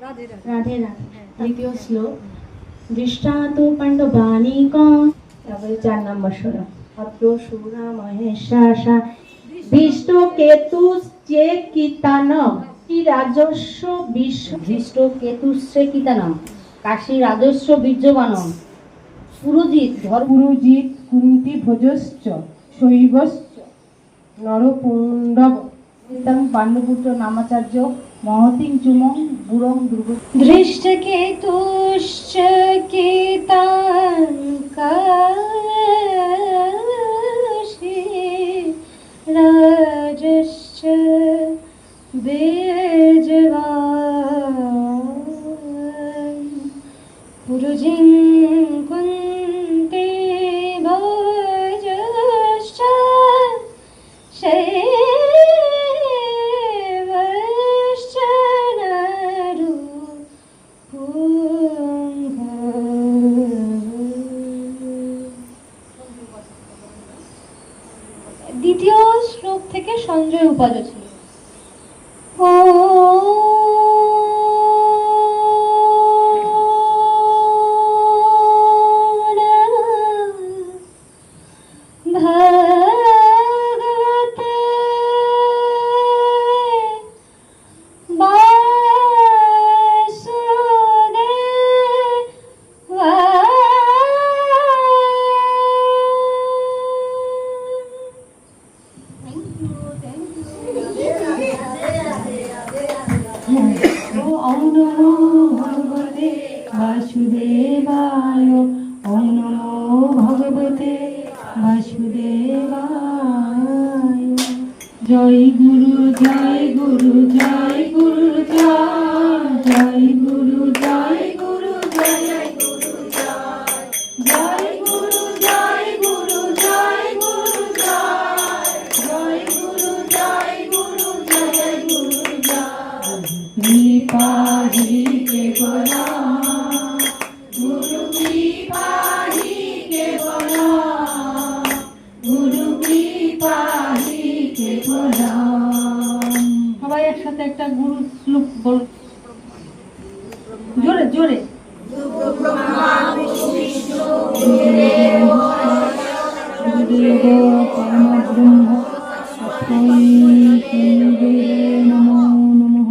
রাধে রাধে। দ্বিতীয় শ্লোক, দৃষ্টান্ত পাণ্ডবানিক। তারপরে 4 নম্বর শ্লোক, অত্র সুরা মহেশাসা বিষ্ট কেতু চেকিতান রাজস্ব বিশ্ব ধৃষ্ট কেতুশ্রে কিতানম কাশী রাজস্ব বীর্যবানম পুরোজিৎ পুরোজিৎ কুন্তি ভোজশ্চ শৈবশ্চ নরপুণ্ডব পাণ্ডপুত্র নামাচার্য মহতিং চুমং বুড়ং দুর্গ দৃষ্ট কেতুশ্চ কিতান কাশী রাজস্ব বীর্যবান পুরোজিৎ কুন্তি ভোজশ্চ শৈবশ্চ দ্বিতীয় শ্লোক থেকে সঞ্জয় উপাজ ছিল। ওম নমো ভগবতে বাসুদেবায়, ওম নমো ভগবতে বাসুদেবায়। জয় গুরু জয় গুরু জয় গুরু জয় গুরু জয় গুরু জয় গুরু জয় গুরু জয় গুরু জয় গুরু জয় গুরু জয় গুরু জয় গুরু কৃপাহি কেবলা গুরু কৃপাহি কেবলা গুরু কৃপাহি কেবলা। সবাই একসাথে একটা গুরু শ্লোক বল, জোরে জোরে। নমো নমঃ।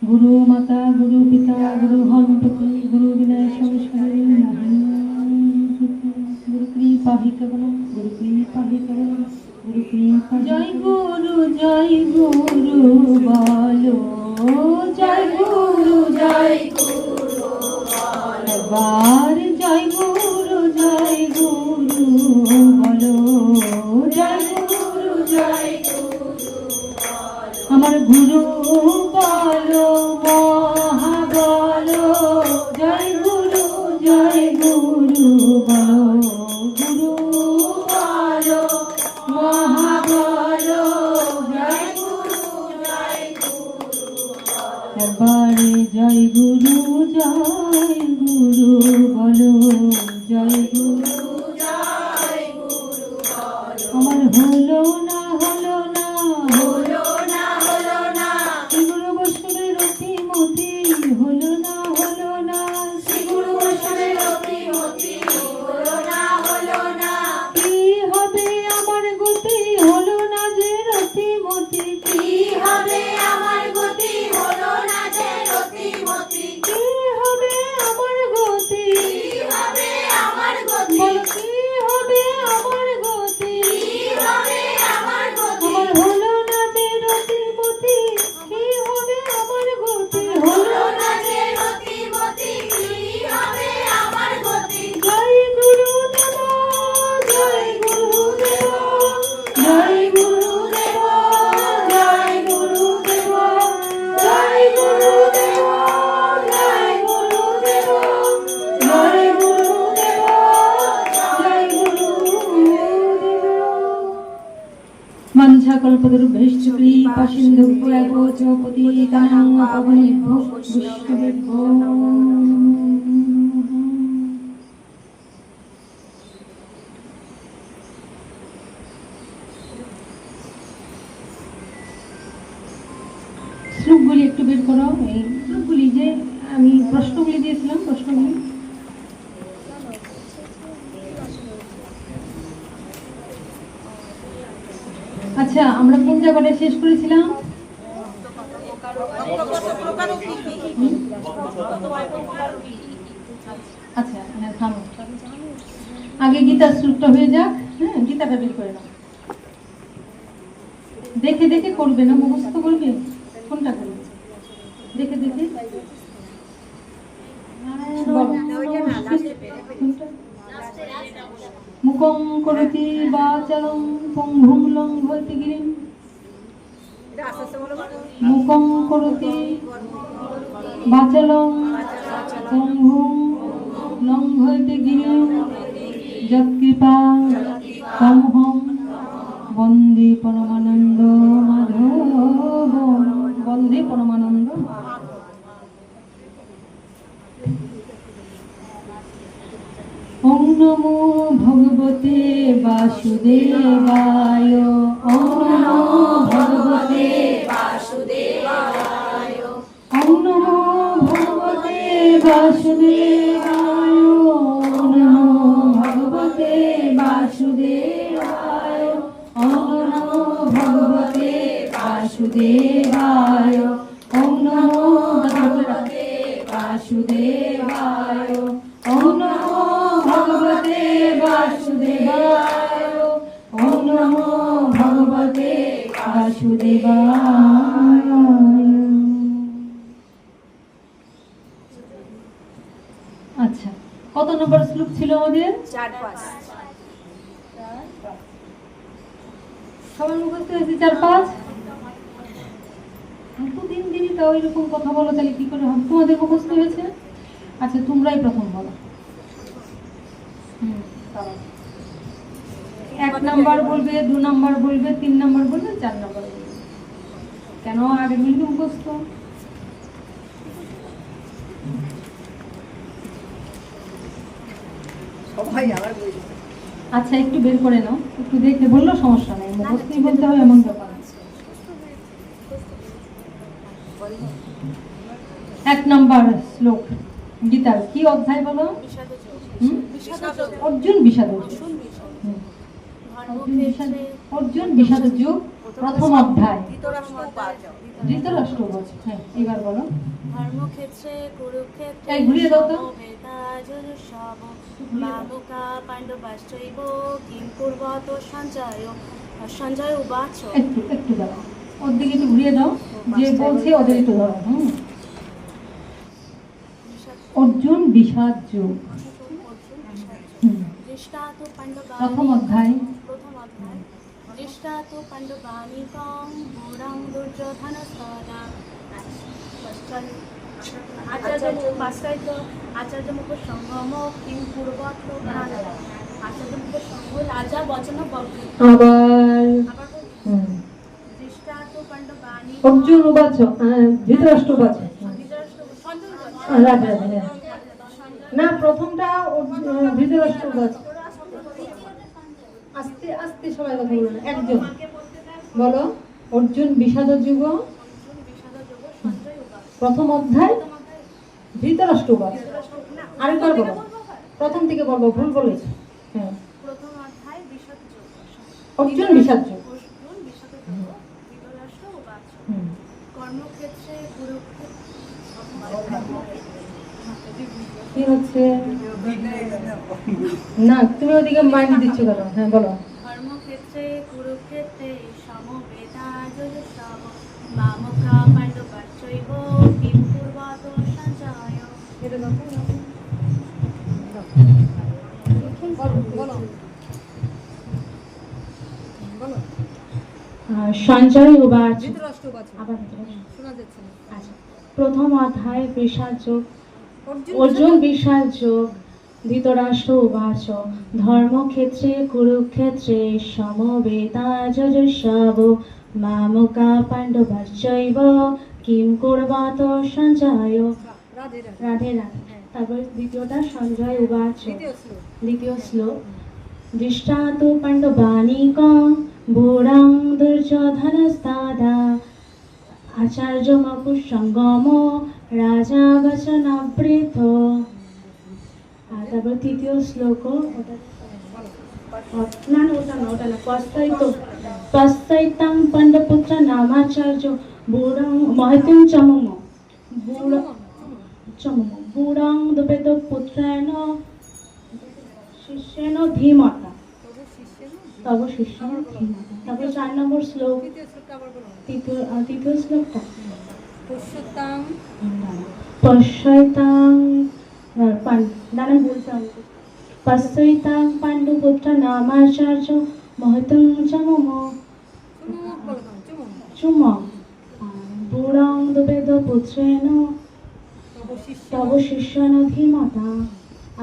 গুরু মাতা গুরু পিতা গুরু হনুপতি গুরু বিনয় সংস্কারী গুরু কৃপাহি কেবলম গুরু কৃপাহি কেবলম গুরু কৃপা। জয় গুরু বলো, জয় গুরু এবার জয় গুরু বলো, জয় গুরু আমার গুরু বলো মহা বলো, জয় গুরু বলো, গুরু বলো মহা বলো, জয় গুরু এবারে জয় গুরু বলো, জয় গুরু আমার হলো না গুরু বৈষ্ণবের রতিমতি হলো না কি হবে আমার গতি হলো না যে রতিমতি, কি হবে আমার গতি হলো না যে রতিমতি, কি হবে আমার গতি, কি হবে আমার গতি, কি হবে আমার গতি, কি হবে আমার গতি, আমার হলো না যে রতিমতি, কি হবে আমার গতি, হলো না যে রতিমতি, কি হবে আমার গতি। জয় গুরুদেব জয় গুরুদেব জয় গুরুদেব জয় গুরুদেব জয় গুরুদেব জয় গুরুদেব জয় গুরুদেব জয় গুরুদেব। মঞ্ছা কল্পতরুভ্যশ্চ কৃপা সিন্ধুভ্যেব চ পতিতানাং পাবনেভ্যো বৈষ্ণবেভ্যো আমি প্রশ্নগুলি দিয়েছিলাম, প্রশ্নগুলি আচ্ছা আমরা কোন জায়গাটায় শেষ করেছিলাম? আচ্ছা হ্যাঁ থামো, আগে গীতার শ্লোকটা হয়ে যাক। হ্যাঁ, গীতাটা বের করে নাও। দেখে দেখে করবে না, মুখস্থ করবে? কোনটা করবে দেখে দেখে? মুখং করতি বাচালং পঙ্গুং লঙ্ঘয়তি গিরিম। মুখং করতি বাচালং পঙ্গুং লঙ্ঘয়তি গিরিম যৎকৃপা তমহং বন্দে পরমানন্দ মাধব। বন্দে পরমানন্দ। ওম নমো ভগবতে বাসুদেবায়। ওম নমো ভগবতে বাসুদেবায়। ওম নমো ভগবতে বাসুদেবায়। ওম নমো ভগবতে বাসুদেবায়। ওম নমো ভগবতে বাসুদেবায়। ওম নমো ভগবতে বাসুদেবায়। ওম নমো ভগবতে বাসুদেবায়। ওম নমো ভগবতে বাসুদেবায়। আচ্ছা, কত নম্বর শ্লোক ছিল আমাদের? 4-5। সবার মুখস্থ হয়েছে 4-5? দিন দিনই তাও এরকম কথা বলো, তাহলে কি করে হবে? তোমাদের মুখস্থ হয়েছে? আচ্ছা তোমরাই প্রথম বলো। 1 নাম্বার বলবে, 2 নাম্বার বলবে, 3 নাম্বার বলবে, 4 নাম্বার বলবে। কেন আগে মিলবে মুখস্থ? আচ্ছা একটু বের করে নাও, একটু দেখে বললো সমস্যা নেই, মুখস্থই বলতে হবে এমন ব্যাপার। 1 নাম্বার শ্লোক গীতার কি অধ্যায় বলো? অর্জুন বিষাদ যোগ। অর্জুন বিষাদ যোগ প্রথম অধ্যায় ধৃতরাষ্ট্র উবাচ। হ্যাঁ এবার বলো। ধর্মক্ষেত্রে কুরুক্ষেত্রে এই ঘুরিয়ে দাও তো। বালকা পাণ্ডবাশ্চৈব কিং কুর্বত সঞ্জয়। সঞ্জয় উবাচ। একটু একটু দাও, ওর দিকে একটু ঘুরিয়ে দাও, যে বলছে ওদের একটু ধরো। অর্জুন বিষাদ যোগ প্রথম অধ্যায়। দৃষ্টাতু পাণ্ডবানিকং ঘোরং দুর্যোধনস্তদা। আচার্য মুখ সঙ্গম কিং পূর্বত আচার্য মুখ সঙ্গ রাজা বচন আবার দৃষ্টাতু পাণ্ডবানি অর্জুন উবাচ ধৃতরাষ্ট্র উবাচ। না প্রথমটা ধৃতরাষ্ট্র উবাচ। আস্তে আস্তে সবাই কথা বলুন, একজন বলো। অর্জুন বিষাদ যুগ প্রথম অধ্যায় ধৃতরাষ্ট্র উবাচ। আরেকবার বলো, প্রথম থেকে বলবো, ভুল বলেছি। হ্যাঁ প্রথম অধ্যায় বিষাদ যোগ। অর্জুন বিষাদ যোগ। কর্মক্ষেত্রে কি হচ্ছে না, তুমি ওদিকে মাইন্ড দিচ্ছ কেন? হ্যাঁ বলো। কর্মক্ষেত্রে কুরুক্ষেত্রে সমবেতাযুঃসব মামকা পাণ্ডবাশ্চৈব কিং কুর্বত সঞ্জয়। এটা দাও বলো বলো। সঞ্জয় উবাচ। আবার শোনা যাচ্ছে না। আচ্ছা, প্রথম অধ্যায় বিষাদ যোগ। অর্জুন বিষাদ যোগ। ধৃতরাষ্ট্র উবাচ ধর্মক্ষেত্রে কুরুক্ষেত্রে সমবেতাযুঃসব মামকা পাণ্ডবাশ্চৈব কিং কুর্বত সঞ্জয়। রাধে রাধে। তারপর দ্বিতীয়টা সঞ্জয় উবাচ। দ্বিতীয় শ্লোক দৃষ্টাতু পাণ্ডবানিকং ঘোরং দুর্যোধনস্তদা আচার্যমপু সঙ্গম রাজা বচনাবৃত। আর তারপর তৃতীয় শ্লোক না না ওটা না পশ্চাইতাং পাণ্ডপুত্র নামাচার্য বুড়ং মহিতিং চমম বুড়ং দুবেদ পুত্রেণ শিষ্যেন ধীমতা তব শিষ্যেন ধীমতা। তারপর 4 নম্বর শ্লোক তৃতীয় শ্লোকটা পুষ্যতাং পশ্চাইতাং দাঁড়ান বলতাম পশ্চাইতাং পাণ্ডুপুত্র নামাচার্য মহিতং চমম চুমম বুড়ং দুবেদ পুত্রেণ তব শিষ্যেন ধীমতা।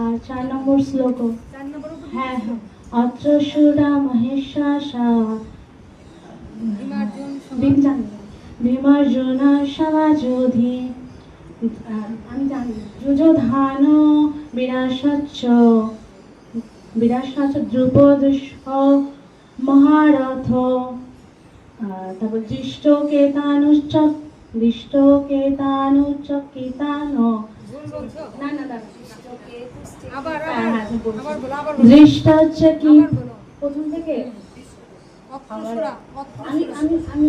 আর 4 নম্বর শ্লোক হ্যাঁ হ্যাঁ অত্র সুরা মহেশাসা বিমার্জুনা সমাযোধি আমি জানি যুযোধান বিনাশাচ্চ দ্রুপদস্য মহারথ। তারপর দৃষ্টকেতানুচকিতান না না দাদা দৃষ্ট হচ্ছে কি প্রথম থেকে আমি আমি আমি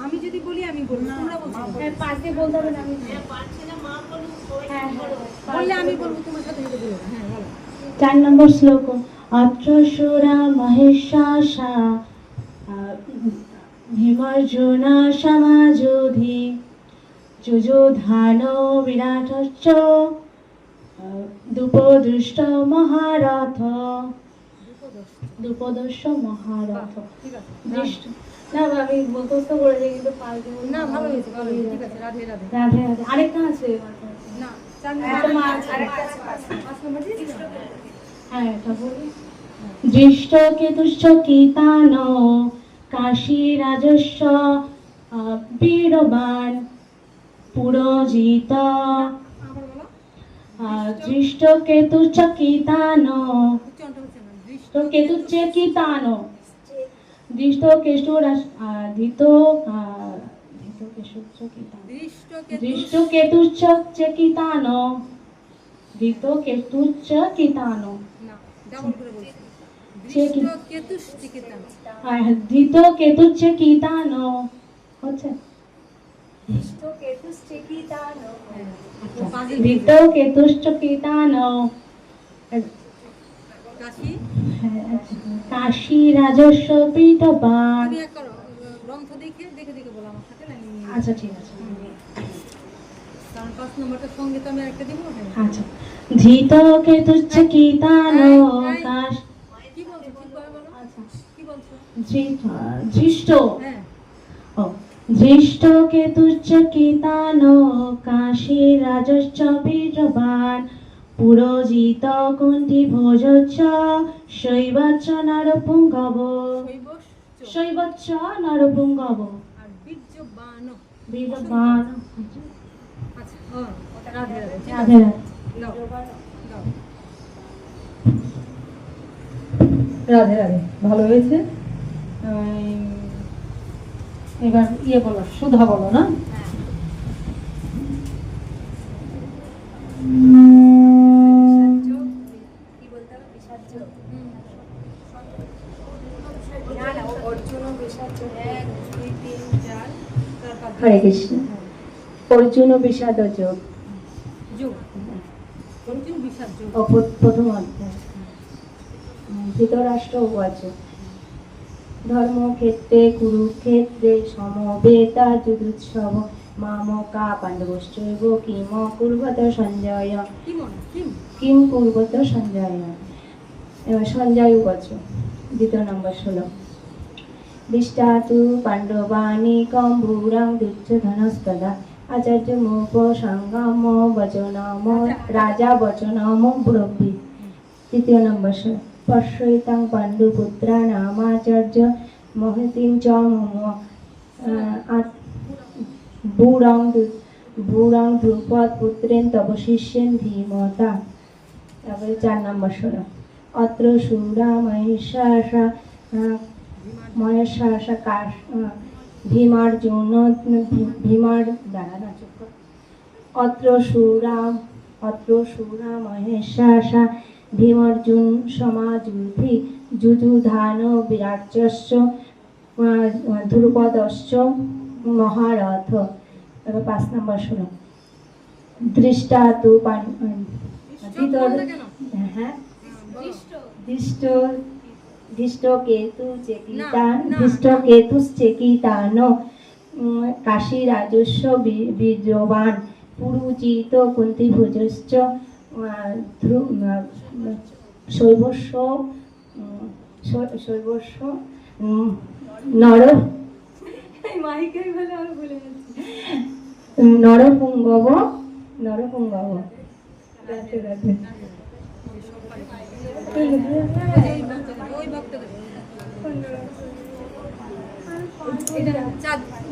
আমি যদি বলি আমি বলবো তোমরা বলছো হ্যাঁ 5 দিয়ে বলতে হবে না আমি হ্যাঁ বললে আমি বলবো তোমার সাথে সাথে বলবো হ্যাঁ বলো 4 নম্বর শ্লোক অত্র সুরা মহেশাসা ভীমার্জুনা সমাযোধি যুযোধান বিরাটশ্চ দ্রুপদস্য মহারথ দৃষ্ট না আমি মুখস্থ করেছি কিন্তু পাল্টে না ভালো হয়েছে ভালো হয়েছে ঠিক আছে রাধে রাধে রাধে রাধে আরেকটা আছে না চার পাঁচ নম্বর দিয়েছি হ্যাঁ এটা বলি দৃষ্ট কেতুশ্চ কীতান কাশী রাজস্ব বীরবান পুরজিত দৃষ্ট কেতুশ্চ কীতান দৃষ্ট কেতুর ধৃত কেতুচ্চকিতান ধৃত কেতুচ্চকিতান ধৃত কেতুচ্চকিতান হচ্ছে ধৃত কেতুচ্চকিতান কাশী রাজস্ব পীঠবান। গ্রন্থ দেখে দেখে দেখে বলো আমার সাথে আচ্ছা ঠিক আছে কারণ 5 নম্বরটা সঙ্গে তো আমি একটা দিব আচ্ছা ধৃত কেতুচ্চকিতান কাশ কি বলছো ঠিক করে বলো আচ্ছা কি বলছো দৃষ্ট হ্যাঁ ও দৃষ্ট কেতুচ্চকিতান কাশী রাজস্ব পীঠবান পুরজিত কুন্তি ভোজচ্চ শৈবচ্চ নরপুঙ্গব শৈবচ্চ নরপুঙ্গব আর বীর্যবান বীরবান। আচ্ছা রাধে রাধে রাধে রাধে দাও দাও রাধে রাধে ভালো হয়েছে। এবার বলো সুধা বলো না হরে কৃষ্ণ অর্জুন বিষাদ যোগ প্রথম অধ্যায় ধৃতরাষ্ট্র উবাচ ধর্মক্ষেত্রে কুরুক্ষেত্রে সমবেতা যুদুৎসব মামকা পাণ্ডবশ্চৈব কিম কুর্বত সঞ্জয় কিম কুর্বত সঞ্জয়। এবার সঞ্জয় উবাচ দ্বিতীয় নম্বর শ্লোক দৃষ্টাতু পাণ্ডবানিকং ভূরাং দুর্যোধনস্তদা আচার্যমুপসঙ্গম বচনম রাজা বচনম ব্রবীত। তৃতীয় নম্বর শ্লোক পশ্যৈতাং পাণ্ডুপুত্রানামাচার্য মহতিং চ মম ভূরাং ধ্রুপদ পুত্রেন তব শিষ্যেন ধীমতা। তারপরে 4 নম্বর শ্লোক অত্র সুরা মহেশাসা ভীমার্জুন ভীমার দ্বারা না চুপ কর। অত্র সুরা মহেশাসা ভীমার্জুন সমাযুধি যুযুধান বিরাটস্য ধ্রুপদশ্চ মহারথ। এবার 5 নম্বর শুনো। দৃষ্টা তু হ্যাঁ দৃষ্ট কেতু চেকিতান কাশী রাজস্ব বীর্যবান পুরুজিত কুন্তিভুজশ্চ শৈবস্য নর নরপুঙ্গব রাধে রাধে।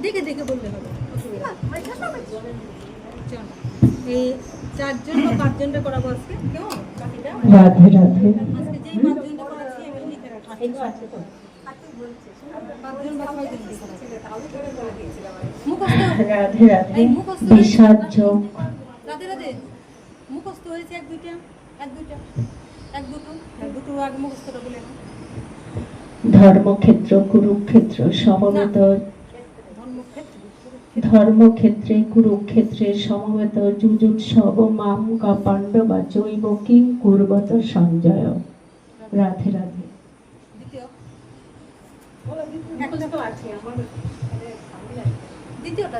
দেখে দেখে বললে হবে, এই 4 জন বা 5 জনটা করাবো আজকে। কেমন বাকিটা রাধে রাধে। আজকে যেই 5 জনটা করাচ্ছি আমি লিখে রাখছি। 5 জন বা 6 জন মুখস্থ। রাধে রাধে। বিষাদ যোগ। রাধে রাধে। মুখস্থ হয়েছে এক দুটো আগে মুখস্থটা বলে নাও। ধর্মক্ষেত্র কুরুক্ষেত্র সমবেত ধর্মক্ষেত্রে কুরুক্ষেত্রে সমবেত যুযুৎসব মাম পাণ্ডবা জৈব কিং কুর্বত সঞ্জয়। রাধে রাধে। দ্বিতীয়টা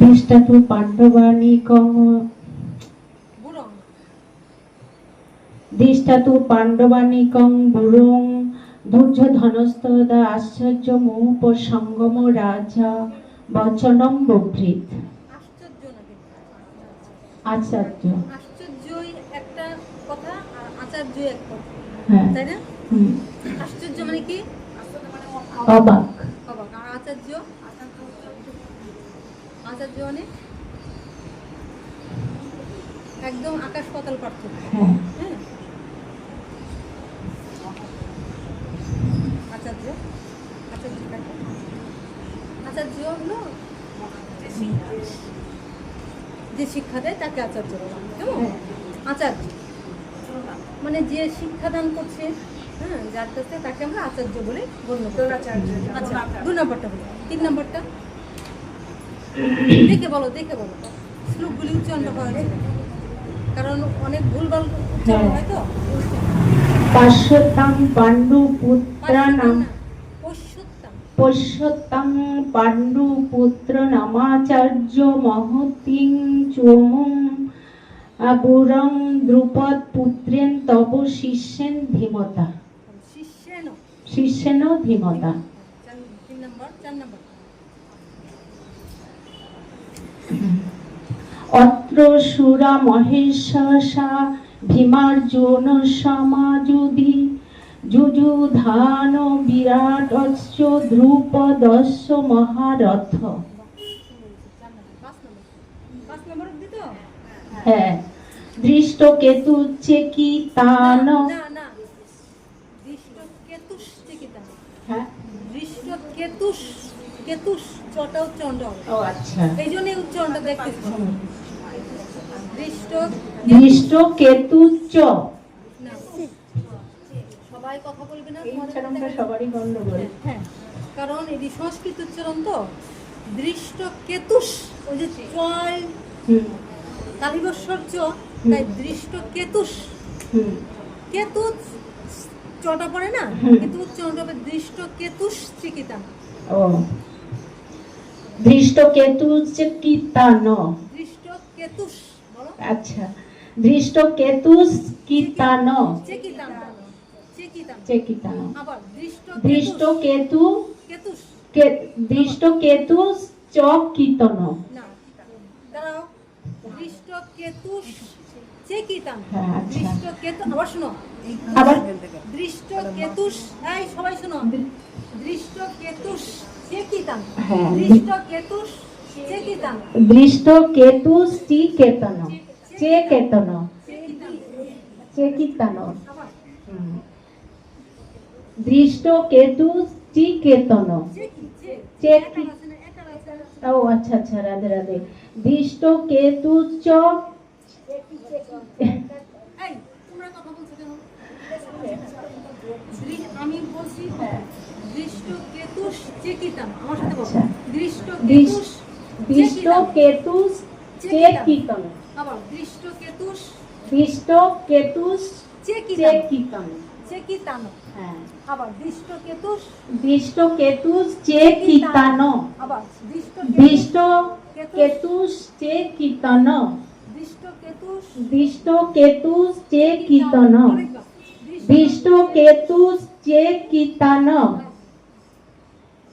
দৃষ্টাতু পাণ্ডবানিকং দৃষ্টাতু পাণ্ডবানিকং বুরং দুর্যোধনস্তদা আশ্চর্য মুপসঙ্গম রাজা বচনম বভৃত। আশ্চর্যই একটা কথা আর আচার্যই এক কথা, হ্যাঁ তাই না? আশ্চর্য মানে কি? অবাক। আর আচার্য মানে একদম আকাশ পাতাল পার্থক্য। হ্যাঁ আচার্য হলো যে শিক্ষা দেয় তাকে আচার্য বলা হয়। কেমন? আচার্য মানে যে শিক্ষাদান করছে, হ্যাঁ, যার কাছে তাকে আমরা আচার্য বলে গণ্য করি। আচ্ছা, 2 নম্বরটা হলো। 3 নম্বরটা দেখে বলো শ্লোকগুলি উচ্চারণ হয়েছে, কারণ অনেক ভুলভাল উচ্চারণ হয় তো। পার্শ্বতাং পাণ্ডু পুত্রানাম পশ্যতাং পাণ্ডু পুত্র নামাচার্য মহতিং চোমং বুরং দ্রুপদ পুত্রেন তব শিষ্যেন ধীমতা। শিষ্যেন ধীমতা। 4 নম্বর অত্র সুরা মহেশা ভীমার্জুন সমাযুধি যুযুধান বিরাটস্য ধ্রুপদস্য মহারথ। 5 নম্বর দিত। হ্যাঁ। দৃষ্ট কেতু চেকিতান না দৃষ্ট কেতুস চেকিতান। হ্যাঁ দৃষ্ট কেতুস চটা উচ্চারণ হবে। ও আচ্ছা, এই জন্যই উচ্চারণটা দেখতেছি। দৃষ্ট কেতু চ। না, সবাই কথা বলবে না, এই উচ্চারণটা সবারই গন্ডগোল। হ্যাঁ, কারণ এটি সংস্কৃত উচ্চারণ তো। দৃষ্ট কেতুস, ওই যে চয় তালিবস্বর চ, তাই দৃষ্ট কেতুস। কেতু চটা পড়ে না, কিন্তু উচ্চারণটা হবে দৃষ্ট কেতুস চিকিতান। ও, দৃষ্ট কেতু চিকিতান। দৃষ্ট কেতুস বলো। আচ্ছা, দৃষ্ট কেতুস কিতান। চেকিতান। আবার দৃষ্ট কেতু কেতুস। দৃষ্ট কেতুস চকিতন। না, দাঁড়াও। দৃষ্ট কেতুস চেকিতান। হ্যাঁ, আচ্ছা। দৃষ্ট কেতু, আবার শোনো, আবার দৃষ্ট কেতুস। এই সবাই শোনো, দৃষ্ট কেতুস চেকিতান। হ্যাঁ, দৃষ্ট কেতুস চেকিতান। দৃষ্ট কেতুস চিকেতন। চেকেতন। চেকিতান। দৃষ্ট কেতুস চিকেতন। চেক চেক আছে না, একার আছে ও আচ্ছা আচ্ছা, রাধে রাধে। দৃষ্ট কেতু চ এই তোমরা কথা বলছো কেন? আমি বলছি দৃষ্ট কেতুস চেকিতাম, আমার সাথে বলো। আচ্ছা। দৃষ্ট কেতুস দৃষ্ট চেকিতাম। কেতুস চেকিতন। আবার দৃষ্ট কেতুস দৃষ্ট কেতুস চেকিতাম। চেকিতন। চেকিতাম। হ্যাঁ। আবার দৃষ্ট কেতুস দৃষ্ট কেতুস চেকিতান। আবার দৃষ্ট দৃষ্ট কেতুস চেকিতন। দৃষ্ট কেতুস দৃষ্ট কেতুস চেকিতন। আরেকবার। দৃষ্ট কেতুস চেকিতান।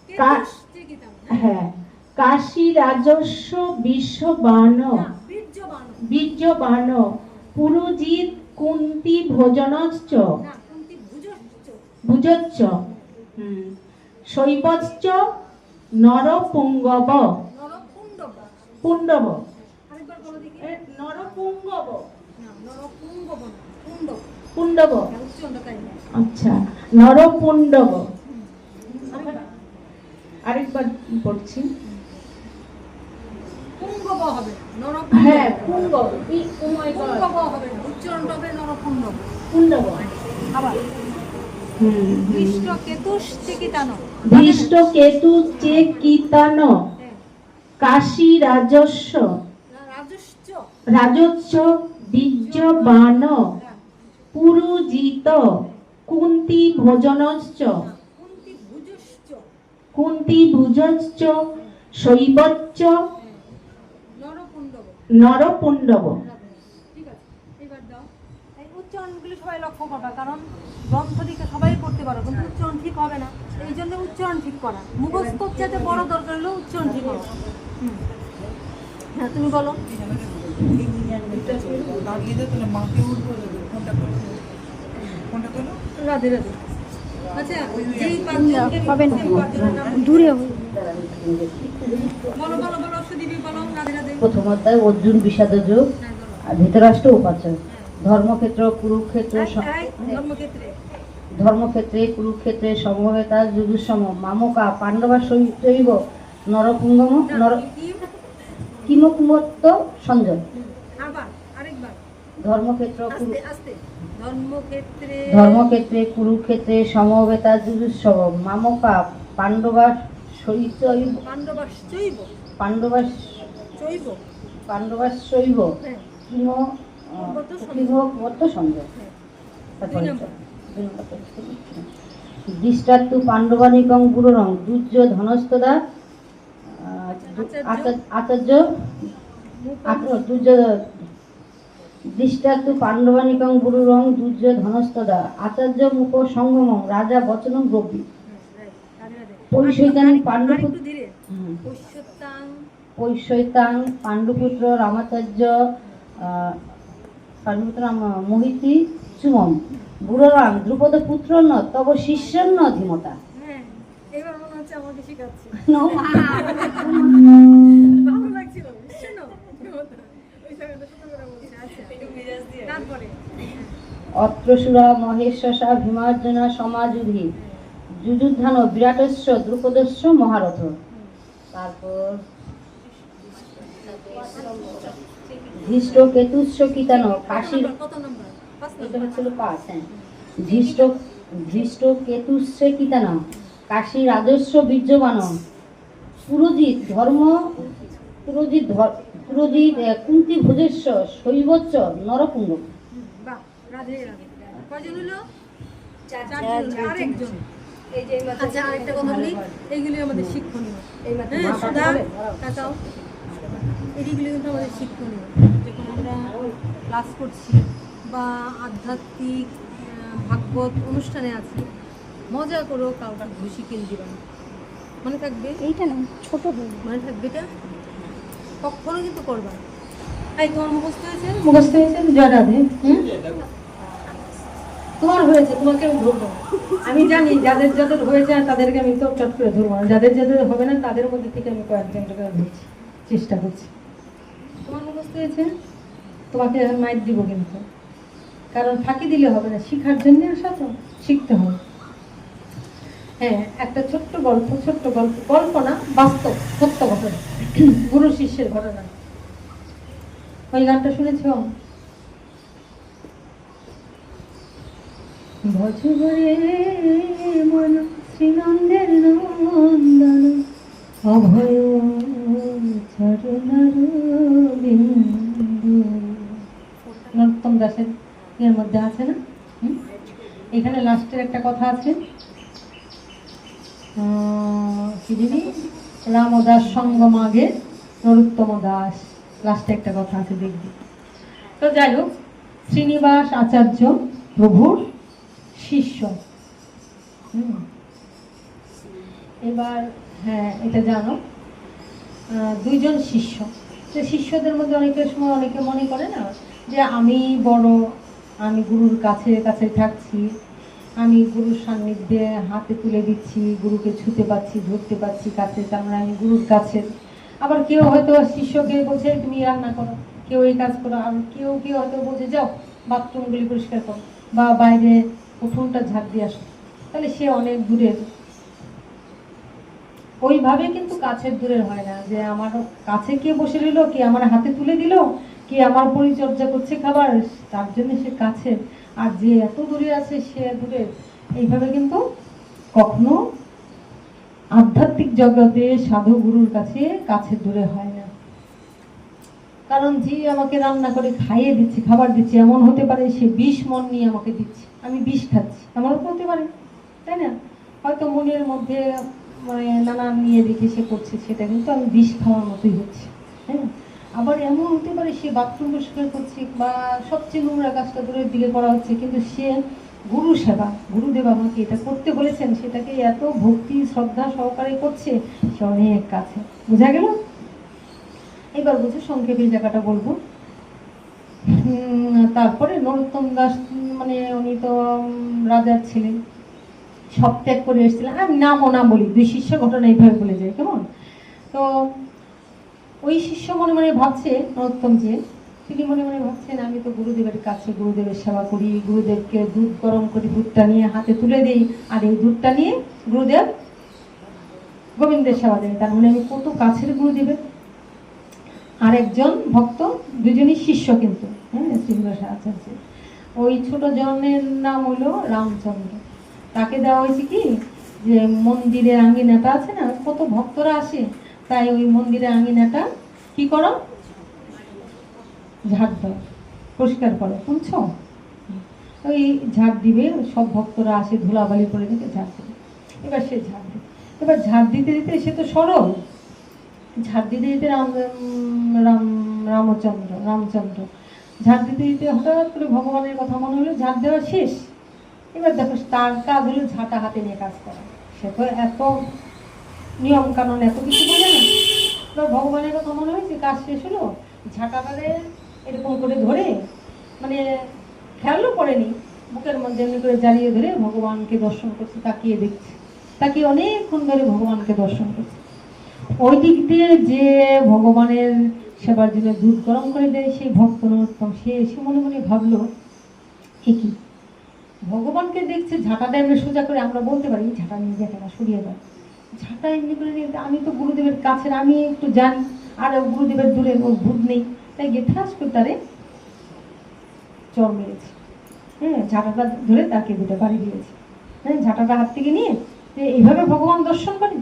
কেতুস চেকিতাম। হ্যাঁ। কাশী রাজস্ব বিশ্ববান। না, বীর্যবান। বীর্যবান। পুরুজিৎ কুন্তি ভোজনশ্চ না, কুন্তি ভুজশ্চ। ভুজচ্চ। শৈবশ্চ নরপুঙ্গব। নরপুণ্ডব। পুণ্ডব। আরেকবার বলো দেখি। নরপুঙ্গব। না, নরপুঙ্গব না, পুণ্ডব। পুণ্ডব। হ্যাঁ, উচ্চারণটা তাই না। আচ্ছা, নরপুণ্ডব। আরেকবার পড়ছি। পুঙ্গব হবে, হ্যাঁ, নরপুঙ্গব। পুঙ্গব। পুঙ্গব হবে না, উচ্চারণটা হবে নরপুণ্ডব। পুণ্ডব। আবার দৃষ্ট কেতুস চেকিতানো। দৃষ্ট কেতু চেকিতান। হ্যাঁ, কাশী রাজস্ব না, রাজস্ব। রাজস্ব বীর্যবান। হ্যাঁ, পুরুজিত কুন্তি ভোজনশ্চ কুন্তি ভুজশ্চ। কুন্তি ভুজশ্চ শৈবচ্চ নরপুণ্ডব। নরপুণ্ডব। ঠিক আছে, এবার দাও। এই উচ্চারণগুলি সবাই লক্ষ্য করবা, কারণ গ্রন্থ দিকে সবাই করতে পারো, কিন্তু উচ্চারণ ঠিক হবে না। এই জন্য উচ্চারণ ঠিক করা, মুখস্থ চাইতে বড় দরকার হলেও উচ্চারণ ঠিক হবে। হ্যাঁ, তুমি বলো। রাধে রাধে। আচ্ছা, যেই পাঁচজনকে পাঁচজনের নাম দূরে বলো বলো বলো, সুদীপী বলো। রাধে রাধে। প্রথম অধ্যায় অর্জুন বিষাদ যোগ, হ্যাঁ, বলো। আর ধৃতরাষ্ট্র উপাচার। ধর্মক্ষেত্র কুরুক্ষেত্র ধর্মক্ষেত্রে ধর্মক্ষেত্রে কুরুক্ষেত্রে সমবেতা যুজুসম মামকা পাণ্ডবা শৈব নরপুঙ্গম নর কিমকুমত্ত সঞ্জয়। আবার আরেকবার ধর্মক্ষেত্র আস্তে আস্তে। ধর্মক্ষেত্রে ধর্মক্ষেত্রে কুরুক্ষেত্রে সমবেতা যুজুসম মামকা পাণ্ডবা শৈব পাণ্ডবাশ্চৈব। পাণ্ডবা চৈব। পাণ্ডবা শৈব হ্যাঁ, কিমকুমত্ত সঞ্জয়। হ্যাঁ। তারপরে দুই নম্বর। দৃষ্টাত্তু পাণ্ডবানিকং গুরুরং দুর্য ধনস্তদা আচার্য দৃষ্টাত্তু পাণ্ডবানিকং গুরুরং দুর্য ধনস্তদা আচার্য মুখ সঙ্গমং রাজা বচনং ব্রবী। পরিশৈতাং পাণ্ডুপুত্র ধীরে। পৈশ্যতাং পৈশৈতাং পাণ্ডুপুত্র রামাচার্য মোহিতি চুমম বুড়রাং দ্রুপদ পুত্র ন তব শিষ্যন ন ধীমতা। হ্যাঁ, এবার মনে হচ্ছে আমাকে শেখাচ্ছে। No, ভালো লাগছিল, বুঝছেন? ওই সময়টা ছোট করে বলছে। আচ্ছা, তারপরে অত্রসুরা মহেশ্বসা ভীমার্জুনা সমাজুধি যুযুধান বিরাটস্য দ্রুপদস্য মহারথ। তারপর ধৃষ্ট কেতুস্য কিতান কাশীর কত নম্বর? পাঁচ এটা নম্বর। হচ্ছিল 5। হ্যাঁ, ধৃষ্ট কেতুস্য কিতান কাশী রাজস্ব বীর্যবান পুরোজিৎ কুন্তি ভোজস্য শৈবচ্চ নরপুঙ্গ। বাহ, রাধে রাধে। কয়জন হলো? চারজন। আরেকজন। আচ্ছা, আরেকটা কথা বলি, এইগুলি আমাদের শিক্ষণীয়। হ্যাঁ, সুধা কাকাও, এইগুলি কিন্তু আমাদের শিক্ষণীয়। যখন আমরা ক্লাস করছি বা আধ্যাত্মিক ভাগবত অনুষ্ঠানে আছি, মজা করেও কাউকে ঘুষি কিল দিবা না। মনে থাকবে? এইটা না ছোট বই মনে থাকবে এটা? কখনো কিন্তু করবা না। এই তোমার মুখস্থ হয়েছে? মুখস্থ হয়েছে জয় রাধে। তোমার হয়েছে, তোমাকে আমি ধরবো না। আমি জানি যাদের যাদের হয়েছে তাদেরকে আমি তো চট করে ধরবো না, যাদের যাদের হবে না তাদের মধ্যে থেকে আমি কয়েকজনকে ধরছি, চেষ্টা করছি। তোমার মুখস্থ হয়েছে, তোমাকে মাইক দিব কিন্তু, কারণ ফাঁকি দিলে হবে না, শিখার জন্য আসা তো শিখতে হবে। হ্যাঁ, একটা ছোট্ট গল্প, গল্প না, বাস্তব সত্য ঘটনা, গুরু শিষ্যের ঘটনা। ওই গানটা শুনেছ? ভজরে মন শ্রীনন্দের নন্দন অভয় চরণার বিন্দু। নরোত্তম দাসের এর মধ্যে আছে না? এখানে লাস্টের একটা কথা আছে, কি জানি, রামদাস সঙ্গ মাগে নরোত্তম দাস, লাস্টে একটা কথা আছে, দেখবি। তো যাই হোক, শ্রীনিবাস আচার্য প্রভুর শিষ্য। এবার হ্যাঁ, এটা জানো, দুইজন শিষ্য। তো শিষ্যদের মধ্যে অনেকের সময় অনেকে মনে করে না যে আমি বড়, আমি গুরুর কাছে কাছে থাকছি, আমি গুরুর সান্নিধ্যে হাতে তুলে দিচ্ছি, গুরুকে ছুতে পাচ্ছি, ধরতে পাচ্ছি কাছে, তার মানে আমি গুরুর কাছে। আবার কেউ হয়তো শিষ্যকে বলছে তুমি রান্না করো, কেউ এই কাজ করো, আর কেউ কেউ হয়তো বলছে যাও বাথরুমগুলি পরিষ্কার করো বা বাইরে উঠোনটা ঝাড় দিয়ে আসো। তাহলে সে অনেক দূরের। ওইভাবে কিন্তু কাছের দূরের হয় না, যে আমার কাছে কে বসে রইল, কে আমার হাতে তুলে দিল, কে আমার পরিচর্যা করছে খাবার, তার জন্য সে কাছে, আর যে এত দূরে আছে সে দূরে। এইভাবে কিন্তু কখনো আধ্যাত্মিক জগতে সাধু গুরুর কাছে কাছের দূরে হয় না। কারণ যে আমাকে রান্না করে খাইয়ে দিচ্ছে, খাবার দিচ্ছে, এমন হতে পারে সে 20 মন নিয়ে আমাকে দিচ্ছে, আমি 20 খাচ্ছি, এমনও তো হতে পারে, তাই না? হয়তো মনের মধ্যে মানে নানান নিয়ে রেখে সে করছে, সেটা কিন্তু আমি 20 খাওয়ার মতোই হচ্ছে, হ্যাঁ। আবার এমন হতে পারে সে বাথরুম পরিষ্কার করছে বা সবচেয়ে নোংরা কাজটা দূরের দিকে করা হচ্ছে, কিন্তু সে গুরু সেবা, গুরুদেব আমাকে এটা করতে বলেছেন, সেটাকে এত ভক্তি শ্রদ্ধা সহকারে করছে, সে অনেক কাছে। বোঝা গেল? এবার বুঝে সংক্ষেপে এই জায়গাটা বলবো। তারপরে নরোত্তম দাস, মানে উনি তো রাজার ছিলেন, সব ত্যাগ করে এসেছিলেন। আমি নামও না বলি, দুই শিষ্য ঘটনা এইভাবে বলে যায়, কেমন? তো ওই শিষ্য মনে মনে ভাবছে, নরোত্তম যে তিনি মনে মনে ভাবছেন আমি তো গুরুদেবের কাছে গুরুদেবের সেবা করি, গুরুদেবকে দুধ গরম করে দুধটা নিয়ে হাতে তুলে দিই, আর এই দুধটা নিয়ে গুরুদেব গোবিন্দের সেবা দেন, তার মানে আমি কত কাছের গুরুদেবের। আর একজন ভক্ত, দুজনই শিষ্য কিন্তু, হ্যাঁ, শ্রীনিবাস আচার্য। ওই ছোট জনের নাম হলো রামচন্দ্র। তাকে দেওয়া হয়েছে কি, যে মন্দিরের আঙ্গিনাটা আছে না, কত ভক্তরা আসে, তাই ওই মন্দিরের আঙ্গিনাটা কি করো, ঝাড় দাও, পরিষ্কার করো, শুনছো? ওই ঝাড় দিবে, সব ভক্তরা আসে ধুলাবালি করে দিতে, ঝাড় দেবে। এবার সে ঝাড় দিবে, এবার ঝাড় দিতে দিতে সে তো সরল, ঝাড় দিতে দিতে রামচন্দ্র ঝাড় দিতে দিতে হঠাৎ করে ভগবানের কথা মনে হলো, ঝাড় দেওয়া শেষ। এবার দেখো তার কাজ হলো ঝাঁটা হাতে নিয়ে কাজ করা, সে তো এত নিয়ম কানুন এত কিছু বোঝে না। এবার ভগবানের কথা মনে হয়েছে, কাজ শেষ হলো, ঝাঁটাটারে এরকম করে ধরে, মানে খেয়ালও পড়েনি, বুকের মধ্যে এমনি করে জ্বালিয়ে ধরে ভগবানকে দর্শন করছে, তাকিয়ে দেখছে, তাকিয়ে অনেকক্ষণ ধরে ভগবানকে দর্শন করছে। ওই দিক দিয়ে যে ভগবানের সেবার জন্য দুধ গরম করে দেয় সেই ভক্ত নরোত্তম, সে এসে মনে মনে ভাবলো কি ভগবানকে দেখছে ঝাঁটাটা এমনি সোজা করে, আমরা বলতে পারি ঝাঁটা নিয়ে যাকে না সরিয়ে দাও, ঝাঁটা এমনি করে নিয়ে, আমি তো গুরুদেবের কাছের, আমি একটু জানি, আর গুরুদেবের দূরে ওর ভূত নেই, তাই গেঠাস করে তারে চর মেরেছে, হ্যাঁ, ঝাঁটাটা ধরে তাকে দুটো বাড়ি দিয়েছে, হ্যাঁ, ঝাঁটাটা হাত থেকে নিয়ে এইভাবে ভগবান দর্শন করে।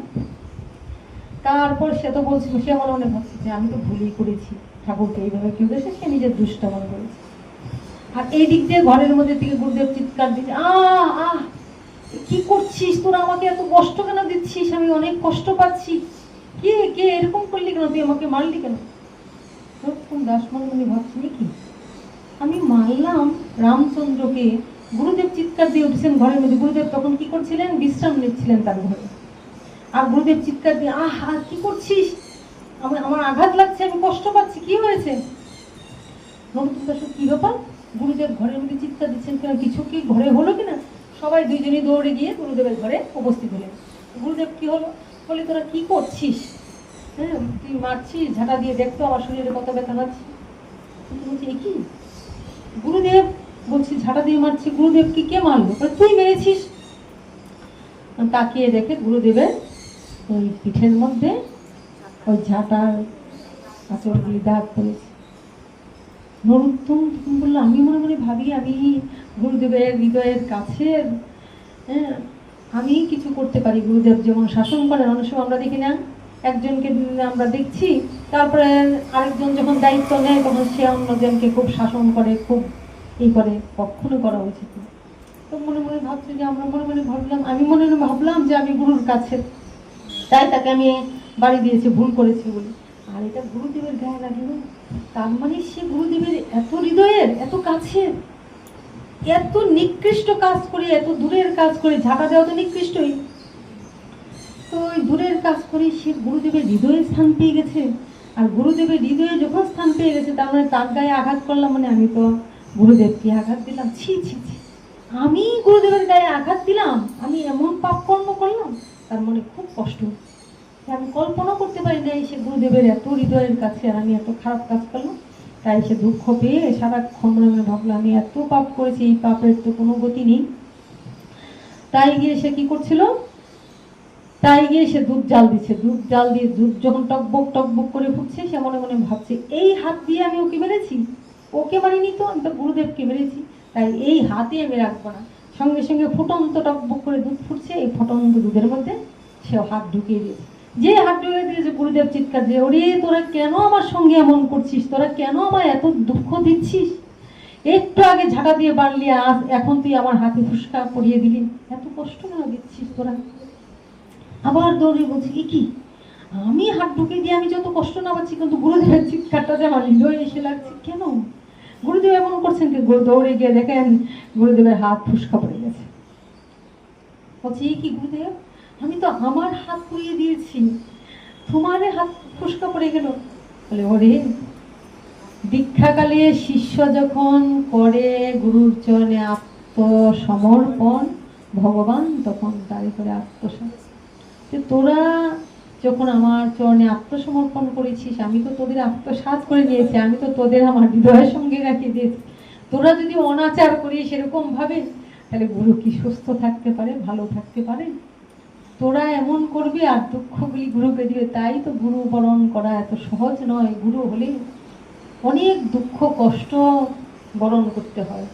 তারপর সে তো বলছিল, সে আমার মনে ভাবছে যে আমি তো ভুলই করেছি, ঠাকুরকে এইভাবে কেউ এসে সে নিজের দুষ্ট মনে করেছে। আর এই দিক দিয়ে ঘরের মধ্যে থেকে গুরুদেব চিৎকার দিচ্ছে, কি করছিস তোরা, আমাকে এত কষ্ট কেন দিচ্ছিস, আমি অনেক কষ্ট পাচ্ছি, কে কে এরকম করলি কেন, তুই আমাকে মারলি কেন? দাস মনে মনে ভাবছি কি, আমি মারলাম রামচন্দ্রকে। গুরুদেব চিৎকার দিয়ে উঠেছেন ঘরের মধ্যে, গুরুদেব তখন কি করছিলেন, বিশ্রাম নিচ্ছিলেন তার ঘরে। আর গুরুদেব চিৎকার দিয়ে, কি করছিস, আমার আঘাত লাগছে, আমি কষ্ট পাচ্ছি, কি হয়েছে? নরোত্তম দাস, কি ব্যাপার? গুরুদেব ঘরের মধ্যে চিৎকার দিচ্ছেন কেন, কিছু কি ঘরে হলো কিনা? সবাই দুইজনই দৌড়ে গিয়ে গুরুদেবের ঘরে উপস্থিত হলেন। গুরুদেব কি হলো, বলে তোরা কি করছিস, হ্যাঁ, তুই মারছিস, ঝাঁটা দিয়ে দেখতো আমার শরীরে কত ব্যথা পাচ্ছি। বলছি এ কি, গুরুদেব বলছি ঝাঁটা দিয়ে মারছি, গুরুদেব কি কে মারলো? তুই মেরেছিস। তাকিয়ে দেখে গুরুদেবের ওই পিঠের মধ্যে ওই ঝাঁটার আঁচড়গুলি দাগ পড়েছে। নরোত্তম তখন বললো, আমি মনে মনে ভাবি আমি গুরুদেবের হৃদয়ের কাছে, হ্যাঁ, আমি কিছু করতে পারি। গুরুদেব যেমন শাসন করেন, অনেক সময় আমরা দেখি না, একজনকে আমরা দেখছি, তারপরে আরেকজন যখন দায়িত্ব নেয় তখন সে অন্যজনকে খুব শাসন করে, খুব করে, কখনো করা উচিত না। তো মনে মনে ভাবছি যে আমরা মনে মনে ভাবলাম, আমি মনে মনে ভাবলাম যে আমি গুরুর কাছে, তাই তাকে আমি বাড়ি দিয়েছি, ভুল করেছি বলে। আর এটা গুরুদেবের গায়ে লাগলো, তার মানে সে গুরুদেবের এত হৃদয়ের, এত কাছের, এত নিকৃষ্ট কাজ করে, এত দূরের কাজ করে, ঝাঁটা দেওয়া তো নিকৃষ্টই, তো ওই দূরের কাজ করে সে গুরুদেবের হৃদয়ে স্থান পেয়ে গেছে। আর গুরুদেবের হৃদয়ে যখন স্থান পেয়ে গেছে, তার মানে তার গায়ে আঘাত করলাম, মানে আমি তো গুরুদেবকে আঘাত দিলাম। ছি ছি ছি, আমি গুরুদেবের গায়ে আঘাত দিলাম, আমি এমন পাপ কর্ম করলাম। তার মনে খুব কষ্ট, আমি কল্পনা করতে পারি না সে গুরুদেবের এত হৃদয়ের কাছে আর আমি এত খারাপ কাজ করলাম। তাই সে দুঃখ পেয়ে সারাক্ষণ মনে মনে ভাবলো, আমি এত পাপ করেছি, এই পাপের তো কোনো গতি নেই। তাই গিয়ে সে কি করছিল, তাই গিয়ে সে দুধ জাল দিচ্ছে, দুধ জাল দিয়ে দুধ যখন টকবক টকবক করে ফুটছে, সে মনে মনে ভাবছে, এই হাত দিয়ে আমি ওকে মেরেছি, ওকে মারিনি তো, আমি তো গুরুদেবকে মেরেছি, তাই এই হাতে আমি রাখবো না। সঙ্গে সঙ্গে ফুটন্ত টকবক করে দুধ ফুটছে, এই ফুটন্ত দুধের মধ্যে সে হাত ঢুকিয়ে দিয়েছে। যে হাত ঢুকিয়ে দিয়েছে, গুরুদেব চিৎকার দিয়ে, ওরে তোরা কেন আমার সঙ্গে এমন করছিস, তোরা কেন আমায় এত দুঃখ দিচ্ছিস, একটু আগে ঝাঁটা দিয়ে বাড়লি, আজ এখন তুই আমার হাতে ফুসকা পরিয়ে দিলি, এত কষ্ট কেন দিচ্ছিস তোরা। আবার দৌড়ে বলছি, কি আমি হাত ঢুকিয়ে দিয়ে আমি যত কষ্ট না পাচ্ছি, কিন্তু গুরুদেবের চিৎকারটা যে আমার হৃদয়ে এসে লাগছে, কেন গুরুদেব এমন করছেন? কি দৌড়ে গিয়ে দেখেন গুরুদেবের হাত ফুসকা পড়ে গেছে। বলছি, কি গুরুদেব, আমি তো আমার হাত পুড়িয়ে দিয়েছি, তোমার হাত ফুসকা পড়ে গেল। বলে, ওরে, দীক্ষাকালে শিষ্য যখন করে গুরুর চরণে আত্মসমর্পণ, ভগবান তখন তারই করে আত্মসমর্পণ। তোরা যখন আমার চরণে আত্মসমর্পণ করেছিস, আমি তো তোদের আত্মসাৎ করে নিয়েছি, আমি তো তোদের আমার হৃদয়ের সঙ্গে রাখিয়ে দিয়েছি। তোরা যদি অনাচার করিস এরকম ভাবে, তাহলে গুরু কি সুস্থ থাকতে পারে, ভালো থাকতে পারে? তোরা এমন করবি আর দুঃখগুলি গুরুকে দিবে। তাই তো গুরু বরণ করা এত সহজ নয়। গুরু হলে অনেক দুঃখ কষ্ট বরণ করতে হয়,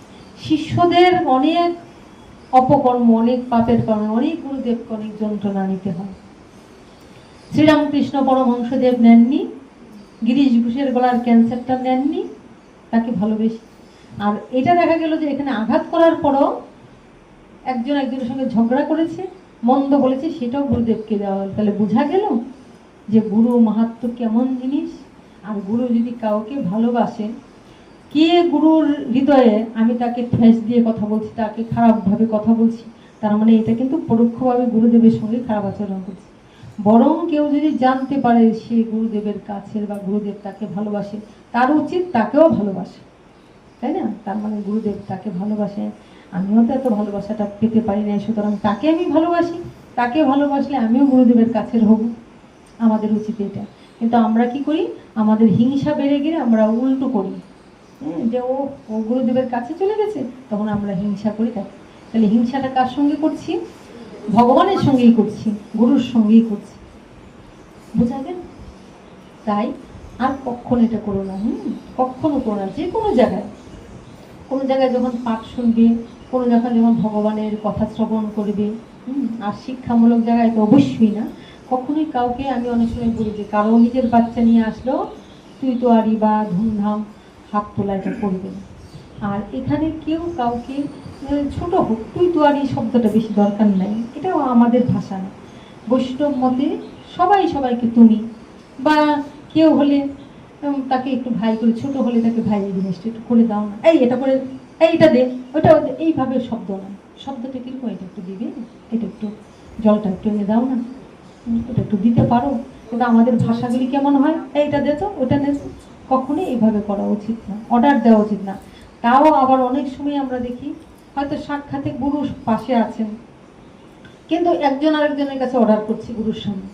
শিষ্যদের অনেক অপকর্ম, অনেক পাপের কারণে অনেক গুরুদেবকে অনেক যন্ত্রণা নিতে হয়। শ্রীরামকৃষ্ণ পরমহংসদেব নেননি, গিরিশ ঘোষের গলার ক্যান্সারটা নেননি, তাকে ভালোবেসে। আর এটা দেখা গেল যে এখানে আঘাত করার পরও একজন একজনের সঙ্গে ঝগড়া করেছে, মন্দ বলেছে, সেটাও গুরুদেবকে দেওয়া হল। তাহলে বোঝা গেল যে গুরু মাহাত্ম কেমন জিনিস। আর গুরু যদি কাউকে ভালোবাসে, কে গুরুর হৃদয়ে আমি তাকে ঠেস দিয়ে কথা বলছি, তাকে খারাপভাবে কথা বলছি, তার মানে এটা কিন্তু পরোক্ষভাবে গুরুদেবের সঙ্গে খারাপ আচরণ করছে। বরং কেউ যদি জানতে পারে সে গুরুদেবের কাছের বা গুরুদেব তাকে ভালোবাসে, তার উচিত তাকেও ভালোবাসে, তাই না? তার মানে গুরুদেব তাকে ভালোবাসে, আমিও তো এত ভালোবাসাটা পেতে পারি না, সুতরাং তাকে আমি ভালোবাসি, তাকে ভালোবাসলে আমিও গুরুদেবের কাছের হব, আমাদের উচিত এটা। কিন্তু আমরা কি করি, আমাদের হিংসা বেড়ে গেলে আমরা উল্টো করি, যে ও গুরুদেবের কাছে চলে গেছে, তখন আমরা হিংসা করি তাকে। তাহলে হিংসাটা কার সঙ্গে করছি? ভগবানের সঙ্গেই করছি, গুরুর সঙ্গেই করছি, বোঝা গেল? তাই আর কখনো এটা করো না, কখনো করো না। যে কোনো জায়গায় যখন পাঠ শুনবে, কোনো জায়গায় যখন ভগবানের কথা শ্রবণ করবে, আর শিক্ষামূলক জায়গায় তো অবশ্যই না। কখনোই কাউকে, আমি অনেক সময় বলি যে কারো নিজের বাচ্চা নিয়ে আসলো, তুই তো আরি বা ধুমধাম হাত তোলা এটা করবে না। আর এখানে কেউ কাউকে, ছোট হোক, তুই তো আরি শব্দটা বেশি দরকার নাই, এটাও আমাদের ভাষা না। বৈষ্ণব মতে সবাই সবাইকে তুমি, বা কেউ হলে তাকে একটু ভাই করে, ছোট হলে তাকে ভাই এই জিনিসটা একটু করে দাও না, এই এটা করে, এইটা দে, ওটা এইভাবে শব্দ না। শব্দটা কিরকম, এটা একটু দিবে, এটা একটু জলটা একটু এনে দাও না, ওটা একটু দিতে পারো। কিন্তু আমাদের ভাষাগুলি কেমন হয়, এইটা দে তো, ওটা দে তো। কখনোই এইভাবে করা উচিত না, অর্ডার দেওয়া উচিত না। তাও আবার অনেক সময় আমরা দেখি, হয়তো সাক্ষাতে গুরু পাশে আছেন, কিন্তু একজন আরেকজনের কাছে অর্ডার করছি গুরুর সামনে,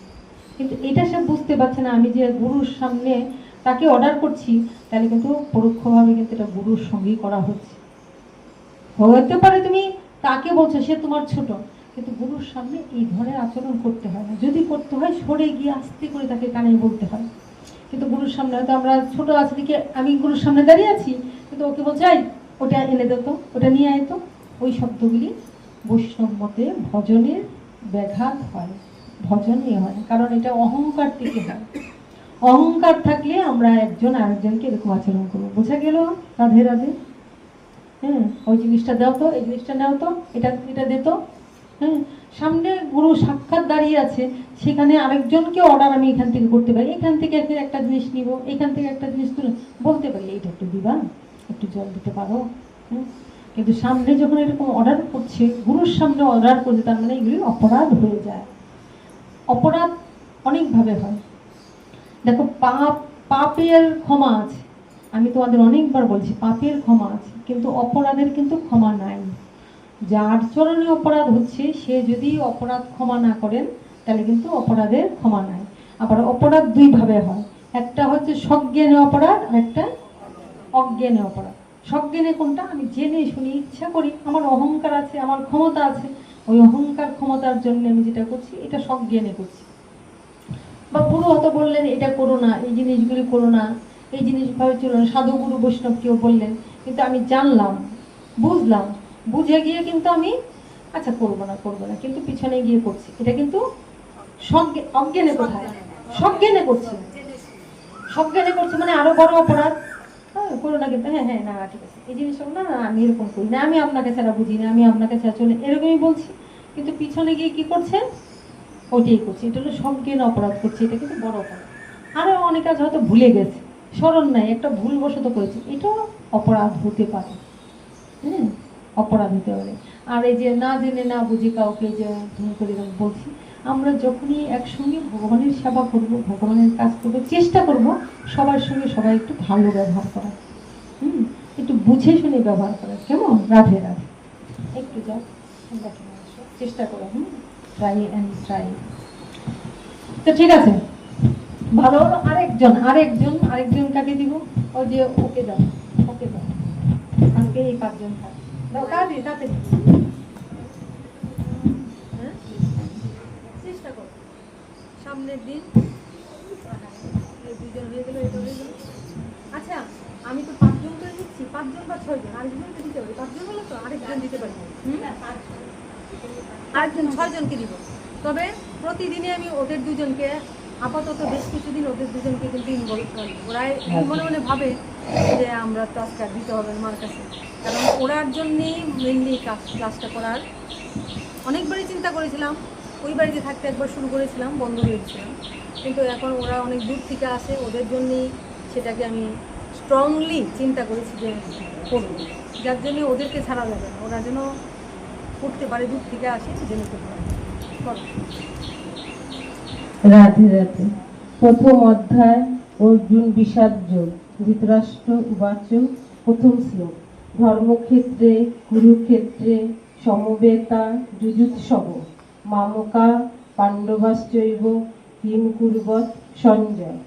কিন্তু এটা সে বুঝতে পারছে না আমি যে গুরুর সামনে তাকে অর্ডার করছি, তাহলে কিন্তু পরোক্ষভাবে কিন্তু এটা গুরুর সঙ্গেই করা হচ্ছে। হতে পারে তুমি তাকে বলছো, সে তোমার ছোট, কিন্তু গুরুর সামনে এই ধরনের আচরণ করতে হয় না। যদি করতে হয় সরে গিয়ে আস্তে করে তাকে কানে বলতে হয়। কিন্তু গুরুর সামনে হয়তো আমরা ছোট আছে দিকে আমি গুরুর সামনে দাঁড়িয়ে আছি, কিন্তু ওকে বলছে এই ওটা এনে দিত, ওটা নিয়ে আয় তো। ওই শব্দগুলি বৈষ্ণব মতে ভজনের ব্যাঘাত হয়, ভজনে হয় না, কারণ এটা অহংকার থেকে হয়। অহংকার থাকলে আমরা একজন আরেকজনকে এরকম আচরণ করবো। বোঝা গেল? রাধে রাধে। হ্যাঁ, ওই জিনিসটা দাও তো, এই জিনিসটা নাও তো, এটা এটা দে তো। হ্যাঁ, সামনে গুরু সাক্ষাৎ দাঁড়িয়ে আছে, সেখানে আরেকজনকে অর্ডার আমি এখান থেকে করতে পারি, এখান থেকে একটা জিনিস নিব, এখান থেকে একটা জিনিস তুলে বলতে পারি এইটা একটু দিবা, একটু জল দিতে পারো। কিন্তু সামনে যখন এরকম অর্ডার করছে, গুরুর সামনে অর্ডার করছে, তার মানে এগুলি অপরাধ হয়ে যায়। অপরাধ অনেকভাবে হয়। দেখো, পাপের ক্ষমা আছে, আমি তোমাদের অনেকবার বলছি পাপের ক্ষমা আছে, কিন্তু অপরাধের কিন্তু ক্ষমা নাই। যার চরণে অপরাধ হচ্ছে সে যদি অপরাধ ক্ষমা না করেন তাহলে কিন্তু অপরাধের ক্ষমা নাই। আবার অপরাধ দুইভাবে হয়, একটা হচ্ছে সজ্ঞানে অপরাধ, আর একটা অজ্ঞানে অপরাধ। সজ্ঞানে কোনটা? আমি জেনে শুনি ইচ্ছা করি, আমার অহংকার আছে, আমার ক্ষমতা আছে, ওই অহংকার ক্ষমতার জন্য আমি যেটা করছি এটা সজ্ঞানে করছি। বা গুরু হয়তো বললেন এটা করো না, এই জিনিসগুলি করো না, এই জিনিসভাবে চলো না, সাধু গুরু বৈষ্ণব কেউ বললেন, কিন্তু আমি জানলাম, বুঝলাম, বুঝে গিয়ে কিন্তু আমি আচ্ছা করবো না, কিন্তু পিছনে গিয়ে করছি, এটা কিন্তু অজ্ঞানে কোথায়? সজ্ঞানে করছি। সজ্ঞানে করছি মানে আরো বড় অপরাধ। হ্যাঁ, করো না কিন্তু, হ্যাঁ হ্যাঁ না ঠিক আছে, এই জিনিসটা না না আমি এরকম করি না, আমি আপনাকে ছাড়া বুঝি না, আমি আপনাকে ছাড়া চলে, এরকমই বলছি, কিন্তু পিছনে গিয়ে কি করছেন? ওইটাই করছি। এটা হলো সজ্ঞান অপরাধ করছি, এটা কিন্তু বড় অপরাধ। আরো অনেক কাজ হয়তো ভুলে গেছে, স্মরণ নাই, একটা ভুলবশত করেছে, এটাও অপরাধ হতে পারে। হ্যাঁ, অপরাধ হতে পারে। আর এই যে না জেনে না বুঝে কাউকে যে করে বলছি, আমরা যখনই একসঙ্গে ভগবানের সেবা করব, ভগবানের কাজ করবো, চেষ্টা করব সবার সঙ্গে সবাই একটু ভালো ব্যবহার করা, একটু বুঝে শুনে ব্যবহার করা। কেমন? রাধে রাধে। একটু যাও, চেষ্টা করো। Try and try. তো ঠিক আছে, ভালো হলো। আরেকজন কাকে দিব? ওই যে ওকে দাও, ওকে দাও। আজকে এই 5 জন থাক দাও, তাড়াতাড়ি তাড়াতাড়ি। চেষ্টা করো সামনের দিন। এই 2 জন হয়ে গেল, এটা হয়ে গেল। আচ্ছা, আমি তো 5 জন করে দিচ্ছি, 5 জন বা 6 জন, আরেকজনকে দিতে পারি। 5 জন হলো তো আরেকজন দিতে পারি, আরেকজন 6 জনকে দিব। তবে প্রতিদিনই আমি ওদের 2 জনকে, আপাতত বেশ কিছুদিন ওদের 2 জনকে কিন্তু ইনভলভ করি। ওরা মনে মনে ভাবে যে আমরা তো আজকে দিতে হবে আমার কাছে, কারণ ওরার জন্যেই মেনলি ক্লাসটা করার। অনেকবারই চিন্তা করেছিলাম, ওই বাড়িতে থাকতে একবার শুরু করেছিলাম, বন্ধ হয়ে গেছিলাম, কিন্তু এখন ওরা অনেক দূর থেকে আসে, ওদের জন্যেই সেটাকে আমি স্ট্রংলি চিন্তা করেছি যে করব, যার জন্য ওদেরকে ছাড়া যাবে না, ওরা যেন করতে পারে, দূর থেকে আসে যেন করতে পারে। রাধে রাধে। প্রথম অধ্যায় অর্জুন বিষাদ যোগ। ধৃতরাষ্ট্র উবাচ। প্রথম শ্লোক। ধর্মক্ষেত্রে কুরুক্ষেত্রে সমবেতা যুযুৎসব মামকা পাণ্ডবাশ্চৈব কিম কুর্বত সঞ্জয়।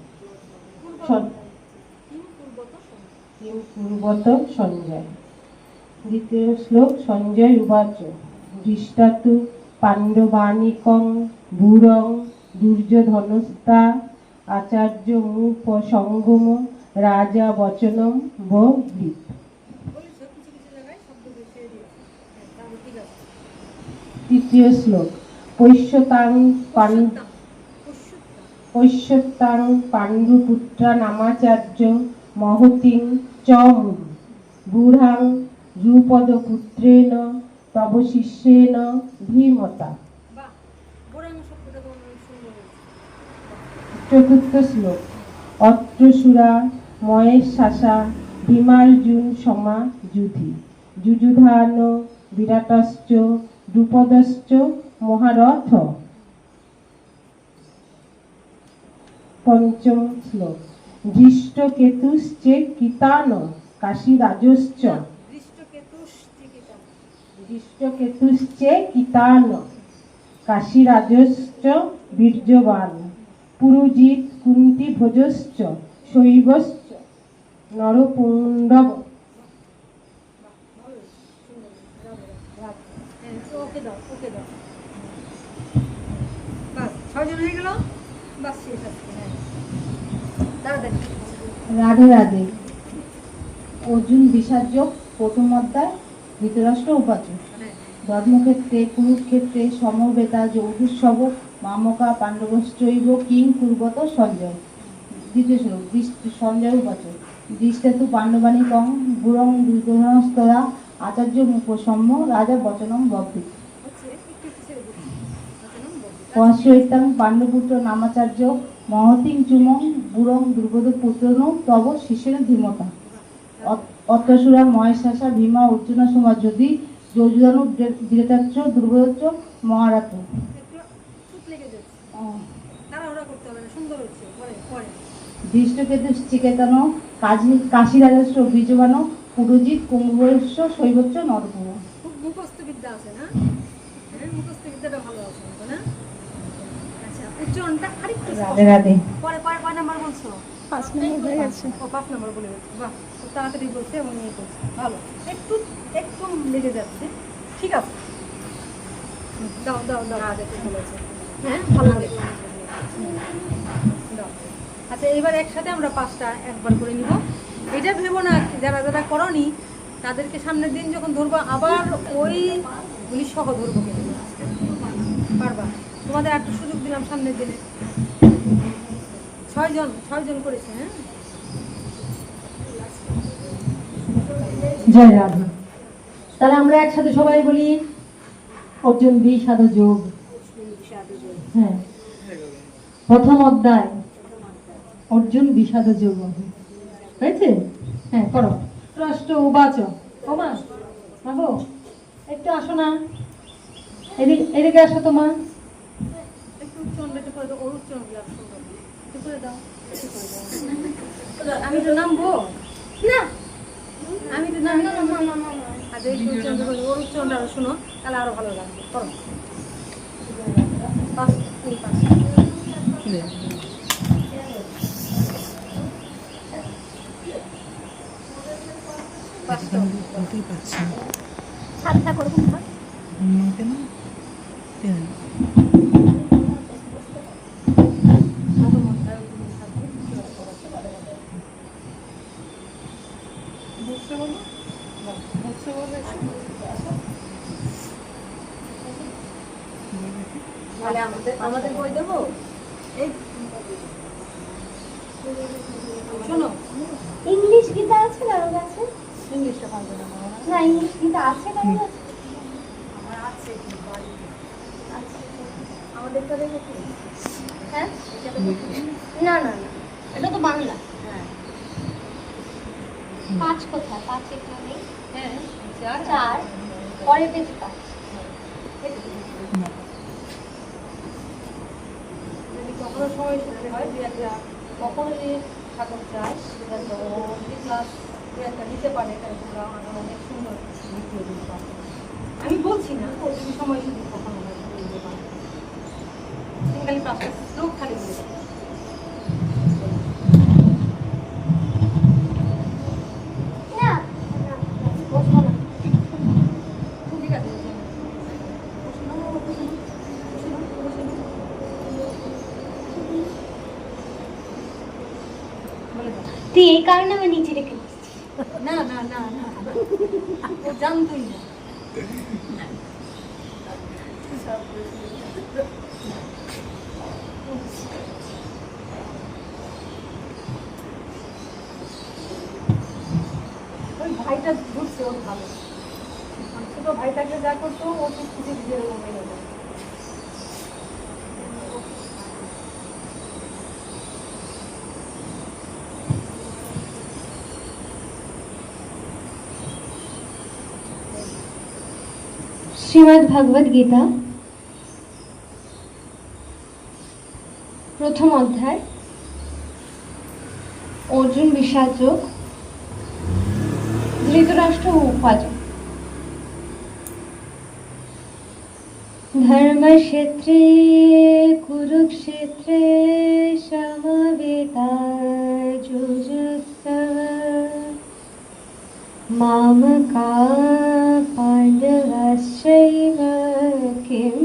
কিম কুর্বত সঞ্জয়। দ্বিতীয় শ্লোক। সঞ্জয় উবাচ। দৃষ্টাতু পাণ্ডবানিকং ভূরং দুর্যোধনস্তা আচার্য মুপ সঙ্গম রাজা বচনম ব্রীত। তৃতীয় শ্লোক। পৈশ্যতাং পাণ্ডুপুত্রা নামাচার্য মহতিং চ মুনি বুঢ়াং দ্রুপদপুত্রেণ তব শিষ্যেন ভীমতা। চতুর্থ শ্লোক। অত্রসুরা মহেশাসা ভীমার্জুন সমা যুধি যুযুধান বিরাটশ্চ দ্রুপদশ্চ মহারথ। পঞ্চম শ্লোক। ধৃষ্টকেতুশ্চে কীতান কাশীরাজশ্চ দৃষ্টকেতুশ্চে কীতান কাশীরাজশ্চ বীর্যবান পুরুজিৎ কুন্তি ভোজশ্চ শৈবশ্চ নরপুণ্ডব। ওকে দাও, ওকে দাও। 6 জন হয়ে গেল, বাস শেষ আজকে। হ্যাঁ, তাড়াতাড়ি। রাধে রাধে। অর্জুন বিষাদযোগ প্রথম অধ্যায়, ধৃতরাষ্ট্র উপাচার্য। হ্যাঁ, ধর্মক্ষেত্রে কুরুক্ষেত্রে সমবেতা যৌধুৎসব মামকা পাণ্ডবশ্চৈব কিং কুর্বত সঞ্জয়। দ্বিতীয় শ্লোক, সঞ্জয় উপাচার্য। দৃষ্টেতু পাণ্ডবানি কং গুরং দুর্যোধনস্তরা আচার্য মুখসম্য রাজা বচনম বব্বি। হচ্ছে একটু ছেড়ে দিচ্ছি। বচনম বব্বি। পশ্চৈতাং পাণ্ডপুত্র নামাচার্য মহতিং চুমং বুরং দুর্বোধ পুত্রন তব শিষ্যের ধীমতা। অত্যাসুরা মহেশাসা ভীমা অর্জুন সমাজ যদি যৌজদানু দৃঢ়তাচ্ছ দুর্বোধ মহারাত। একটু চুপ লেগে যাচ্ছে, তাড়াহুড়া করতে হবে না, সুন্দর হচ্ছে। পরে পরে দৃষ্টকেতু চিকেতন কাশী রাজস্ব বীজবান পুরোজিৎ কুম্ভস্য শৈবচ্চ নরপুর। খুব মুখস্থ বিদ্যা আছে না? হ্যাঁ, মুখস্থ বিদ্যাটা ভালো আছে তো না? আচ্ছা, উচ্চারণটা আরেকটু রাধে রাধে। পরে পরে কয় নাম্বার বলছো? 5 নম্বর হয়ে গেছে। ও 5 নাম্বার বলে গেছে। বাহ, খুব তাড়াতাড়ি বলছে এবং নিয়ে করছে। ভালো, একটু একটু লেগে যাচ্ছে, ঠিক আছে। দাও দাও দাও, দেখে বলেছে। হ্যাঁ, ভালো বলেছে। দাও। আচ্ছা, এবার একসাথে আমরা 5টা একবার করে নিব। এটা ভেবো না যারা যারা করনি তাদেরকে সামনের দিন যখন ধরবো আবার ওইগুলি সহ ধরবো, কিন্তু পারবা। তোমাদের একটু সুযোগ দিলাম সামনের দিনে। 6 জন করেছে। হ্যাঁ, জয় রাধা। তাহলে আমরা একসাথে সবাই বলি অর্জুন বিষাদ যোগ। হ্যাঁ, প্রথম অধ্যায় অর্জুন বিষাদ যোগ হয়েছে। হ্যাঁ, করো। রাষ্ট্র উবাচ, ওমা মাগো একটু আসো না, এদিকে আসো তোমা। একটু উচ্চারণটা একটু করে দাও, ওর উচ্চারণগুলো আর সুন্দর। একটু করে দাও, একটু করে দাও। আমি তো নামবো না, আমি তো নামি। আচ্ছা, এই উচ্চারণটা করে ওর উচ্চারণটা আরো শোনো, তাহলে আরো ভালো লাগবে। করো। 5 সাতটা করবো না। আমাদের বই দেবো। এই শোনো, ইংলিশ গীতা আছে কারোর কাছে? ইংলিশটা পারবে না মনে হয়। না, ইংলিশ গীতা আছে কারোর কাছে? আমার আছে কিন্তু বাড়িতে। আচ্ছা, আমাদেরটা দেখো কি? হ্যাঁ, এটা দেখো কি? না না না, এটা তো বাংলা। হ্যাঁ, 5 কোথায়? 5 এখানে নেই। হ্যাঁ, 4 পরের পেজ 5। যদি কখনো সময় সুবিধা হয় দু একটা, কখনো যদি ঠাকুর চায় ক্লাস দু একটা নিতে পারে, তাহলে তোমরা অনেক সুন্দর লিখিয়ে দিতে পারবে। আমি বলছি না ও যদি সময় সুযোগ কখনো হয় তুমি দিতে পারবে। তুমি খালি 5টা শ্লোক খালি বলে দাও। না, বসবো না। ঠিক আছে, বসে নাও, বসে নাও, বসে নাও, বসে নাও। বলে দাও। তুই এই কারণে আমি নিচে রেখে দিচ্ছি। না না না না, ও জানতোই না। ওই ভাইটা ঘুরছে, ওর ভালো। ছোট ভাইটাকে যা করতো ও খুব খুশি দিয়ে হয়ে গেল। শ্রীমদ্ ভাগবত গীতা প্রথম অধ্যায় অর্জুন বিষাদ যোগ, ধৃতরাষ্ট্র উপাচার্য। ধর্মক্ষেত্রে কুরুক্ষেত্রে সমবেতাযুযুৎসব মামকা পাণ্ডবশ্চৈব কিং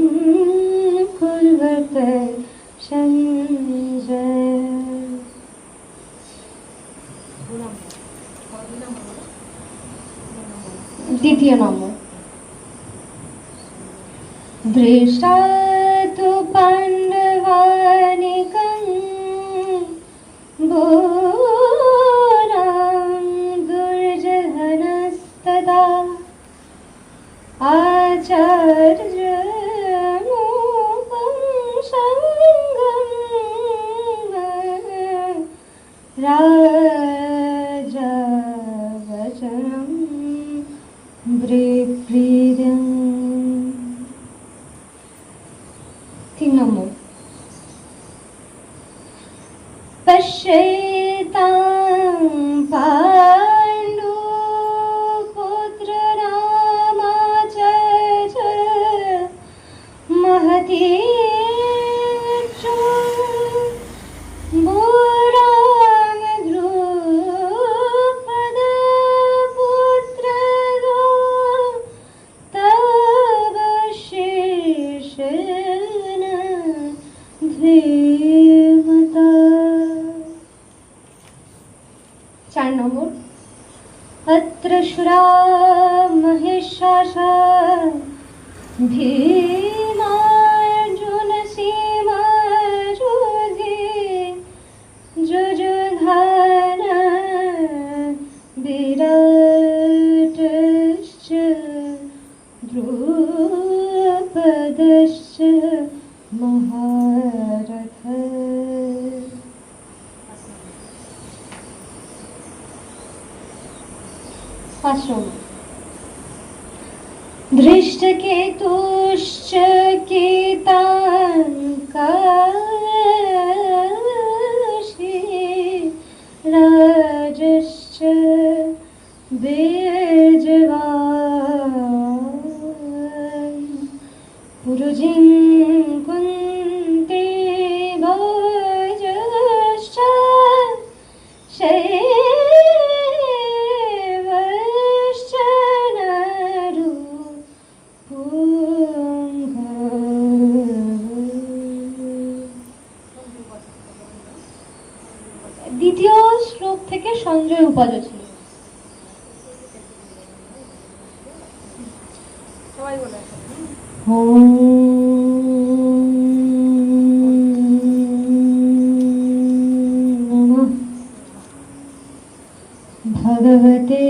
কুর্বত দ্বিতীয় নম্বর, দৃষ্টাতু পাণ্ডবানিকং বুরাং দুর্জনস্তদা আচার্যমুপং সঙ্গম রাজা বচনম ব্রিপ্রিদং। 3 নম্বর, পশ্যেতাং পাণ্ডু পুত্র রামাচার্য মহতি বুরাং দ্রুপদ পুত্র তব শেষেন ধীমতা। 4 নম্বর, অত্র শুরা মহিষাসা ভীমার্জুন সীমা যুধে যুযুধান বিরাটশ্চ দ্রুপদশ্চ মহারথ। 5 নম্বর, দৃষ্টকেতুশ্চ কেতাঙ্কাশি রাজশ্চ বীর্যবান পুরুজিং কুন্তি ভোজশ্চ শৈবশ্চ নরু পুঙ্গ। দ্বিতীয় শ্লোক থেকে সঞ্জয় উপাজ ছিল। সবাই বলে ওম নমঃ ভগবতে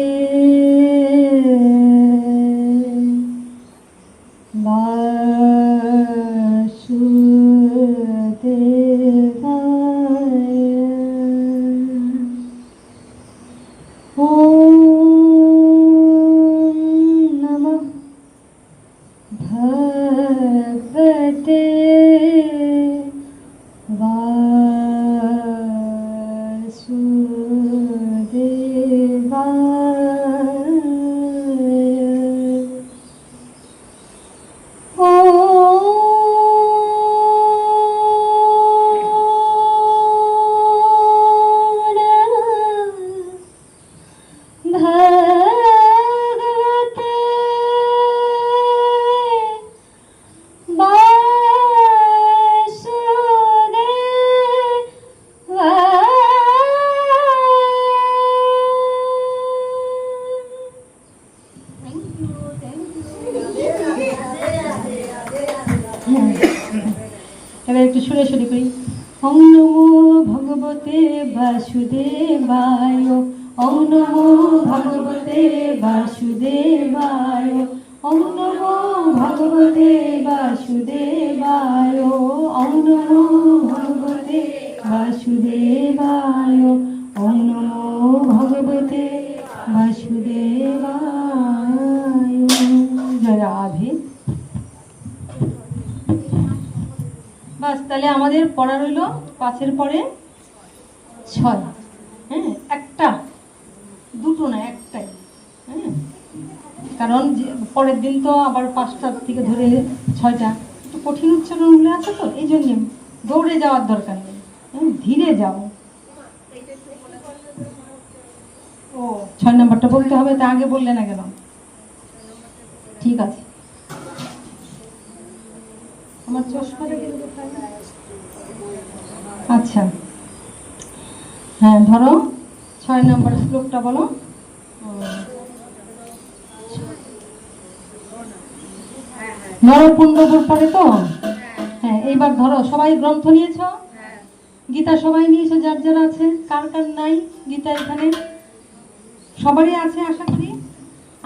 বাসুদেবায়। ওম নমঃ ভগবতে এবার একটু সুরে সুরে করি। ওম নমো ভগবতে বাসুদেবায়, ওম নমো ভগবতে বাসুদেবায়, ওম নমো ভগবতে বাসুদেবায়, ওম নমো ভগবতে বাসুদেবায়, ওম নমো ভগবতে বাসুদেবায়। জয় রাধে। বাস, তাহলে আমাদের পড়া রইল 5-এর পরে 6। হ্যাঁ, একটা দুটো না, একটাই। হ্যাঁ, কারণ পরের দিন তো আবার 5টার থেকে ধরে 6টা একটু কঠিন উচ্চারণগুলো আছে, তো এই জন্যে দৌড়ে যাওয়ার দরকার নেই। হ্যাঁ, ধীরে যাও। ও 6 নাম্বারটা বলতে হবে, তা আগে বললে না কেন? ঠিক আছে, আমার চশমাটা কিন্তু আচ্ছা। হ্যাঁ, ধরো 6 নম্বর শ্লোকটা বলো। নরপুণ্ডবর পড়ে তো। হ্যাঁ, এইবার ধরো সবাই গ্রন্থ নিয়েছো, গীতা সবাই নিয়েছো যার যারা আছে, কার কার নাই গীতা এখানে? সবারই আছে আশা করি।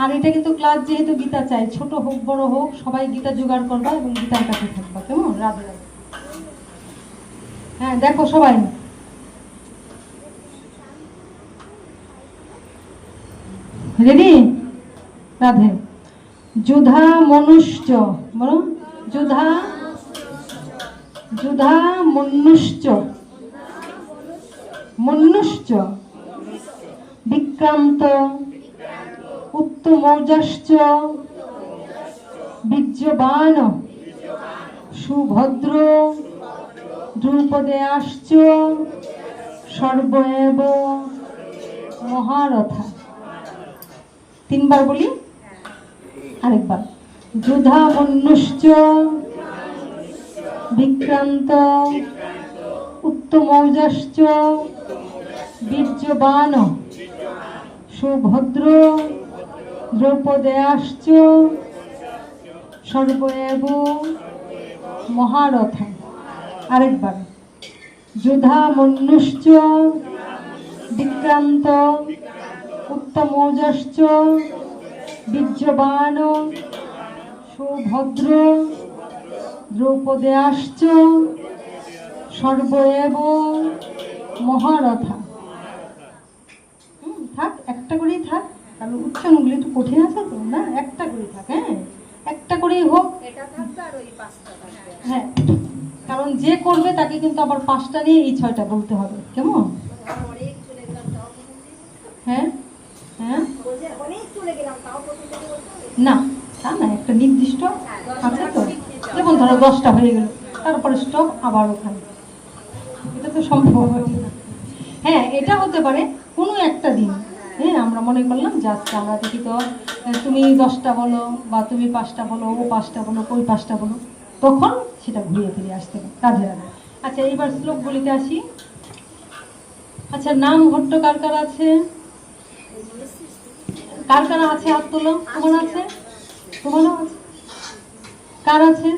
আর এটা কিন্তু ক্লাস, যেহেতু গীতা চাই, ছোট হোক বড় হোক সবাই গীতা জোগাড় করবা এবং গীতার কাছে থাকবা, কেমন? রাধে রাধে। হ্যাঁ দেখো সবাই, রেডি? রাধে। যুধা মনুষ্য, বলো যুধা, যুধা মনুষ্য, মনুষ্য বিক্রান্ত উত্তমৌজাশ্চ বীর্যবান সুভদ্র দ্রৌপদেয়াশ্চ সর্বএব মহারথা। তিনবার বলি, আরেকবার। যুধা মনুষ্য বিক্রান্ত উত্তমৌজাশ্চ বীর্যবান সুভদ্র দ্রৌপদেয়াশ্চ সর্বএব মহারথা। আরেকবার। যুধা মনুষ্য বিক্রান্ত উত্তমৌজাশ্চ বীর্যবান সুভদ্র দ্রৌপদেয়াশ্চ সর্বএব মহারথা। থাক, একটা করেই থাক, কারণ উচ্চারণগুলো একটু কঠিন আছে তো, না একটা করেই থাক। হ্যাঁ, একটা করেই হোক। হ্যাঁ, কারণ যে করবে তাকে কিন্তু আবার 5টা নিয়ে এই 6টা বলতে হবে, কেমন? হ্যাঁ হ্যাঁ, না তা না, একটা নির্দিষ্ট আছে তো। যেমন ধরো 10টা হয়ে গেল, তারপরে স্টপ, আবার ওখানে, এটা তো সম্ভব হয় না। হ্যাঁ, এটা হতে পারে কোনো একটা দিন। হ্যাঁ, আমরা মনে করলাম যে আজকে আমরা দেখি তো তুমি 10টা বলো, বা তুমি 5টা বলো, ও 5টা বলো, ওই 5টা বলো, তখন সেটা ঘুরিয়ে ফিরে আসতে হবে, কাজে লাগে। আচ্ছা, এইবার শ্লোকগুলিতে আসি। আচ্ছা, নাম হট্ট কার কার আছে? কার কার আছে? হাত তোলো। তোমার আছে? তোমারও আছে? কার আছে?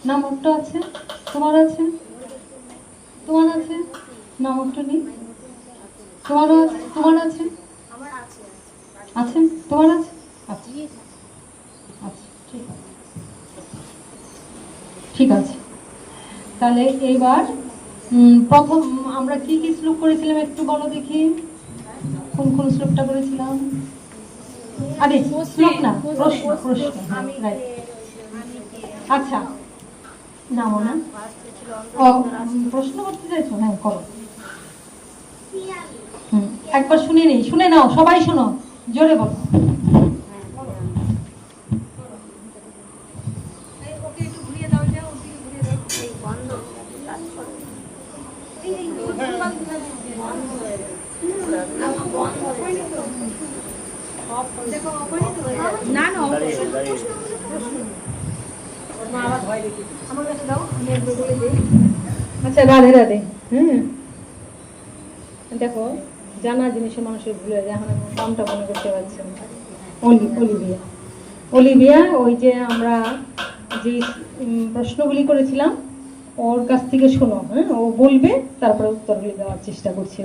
নাম হট্ট আছে? তোমার আছে? তোমার আছে? নাম হট্ট নেই? তোমারও আছে? তোমার আছে? আছে? তোমার আছে? আচ্ছা আচ্ছা, ঠিক আছে, ঠিক আছে। তাহলে এইবার প্রথম আমরা কি কি শ্লোক করেছিলাম একটু বলো দেখি। কোন কোন শ্লোকটা করেছিলাম? আরে শ্লোক না, প্রশ্ন, প্রশ্ন। রাইট। আচ্ছা, নামো না। ও, প্রশ্ন করতে চাইছো? হ্যাঁ, করো। একবার শুনে নেই, শুনে নাও, সবাই শোনো, জোরে বলো। না না, আমার কাছে দাও, আমি একবার বলে দিই। আচ্ছা, রাধে রাধে। হ্যাঁ, দেখো, জানা জিনিসে মানুষের ভুলে যায়। এখন আমি নামটা মনে করতে পারছি না। অলিভিয়া। অলিভিয়া, ওই যে আমরা যে প্রশ্নগুলি করেছিলাম ওর কাছ থেকে শোনো। হ্যাঁ, ও বলবে, তারপরে উত্তরগুলি দেওয়ার চেষ্টা করছি।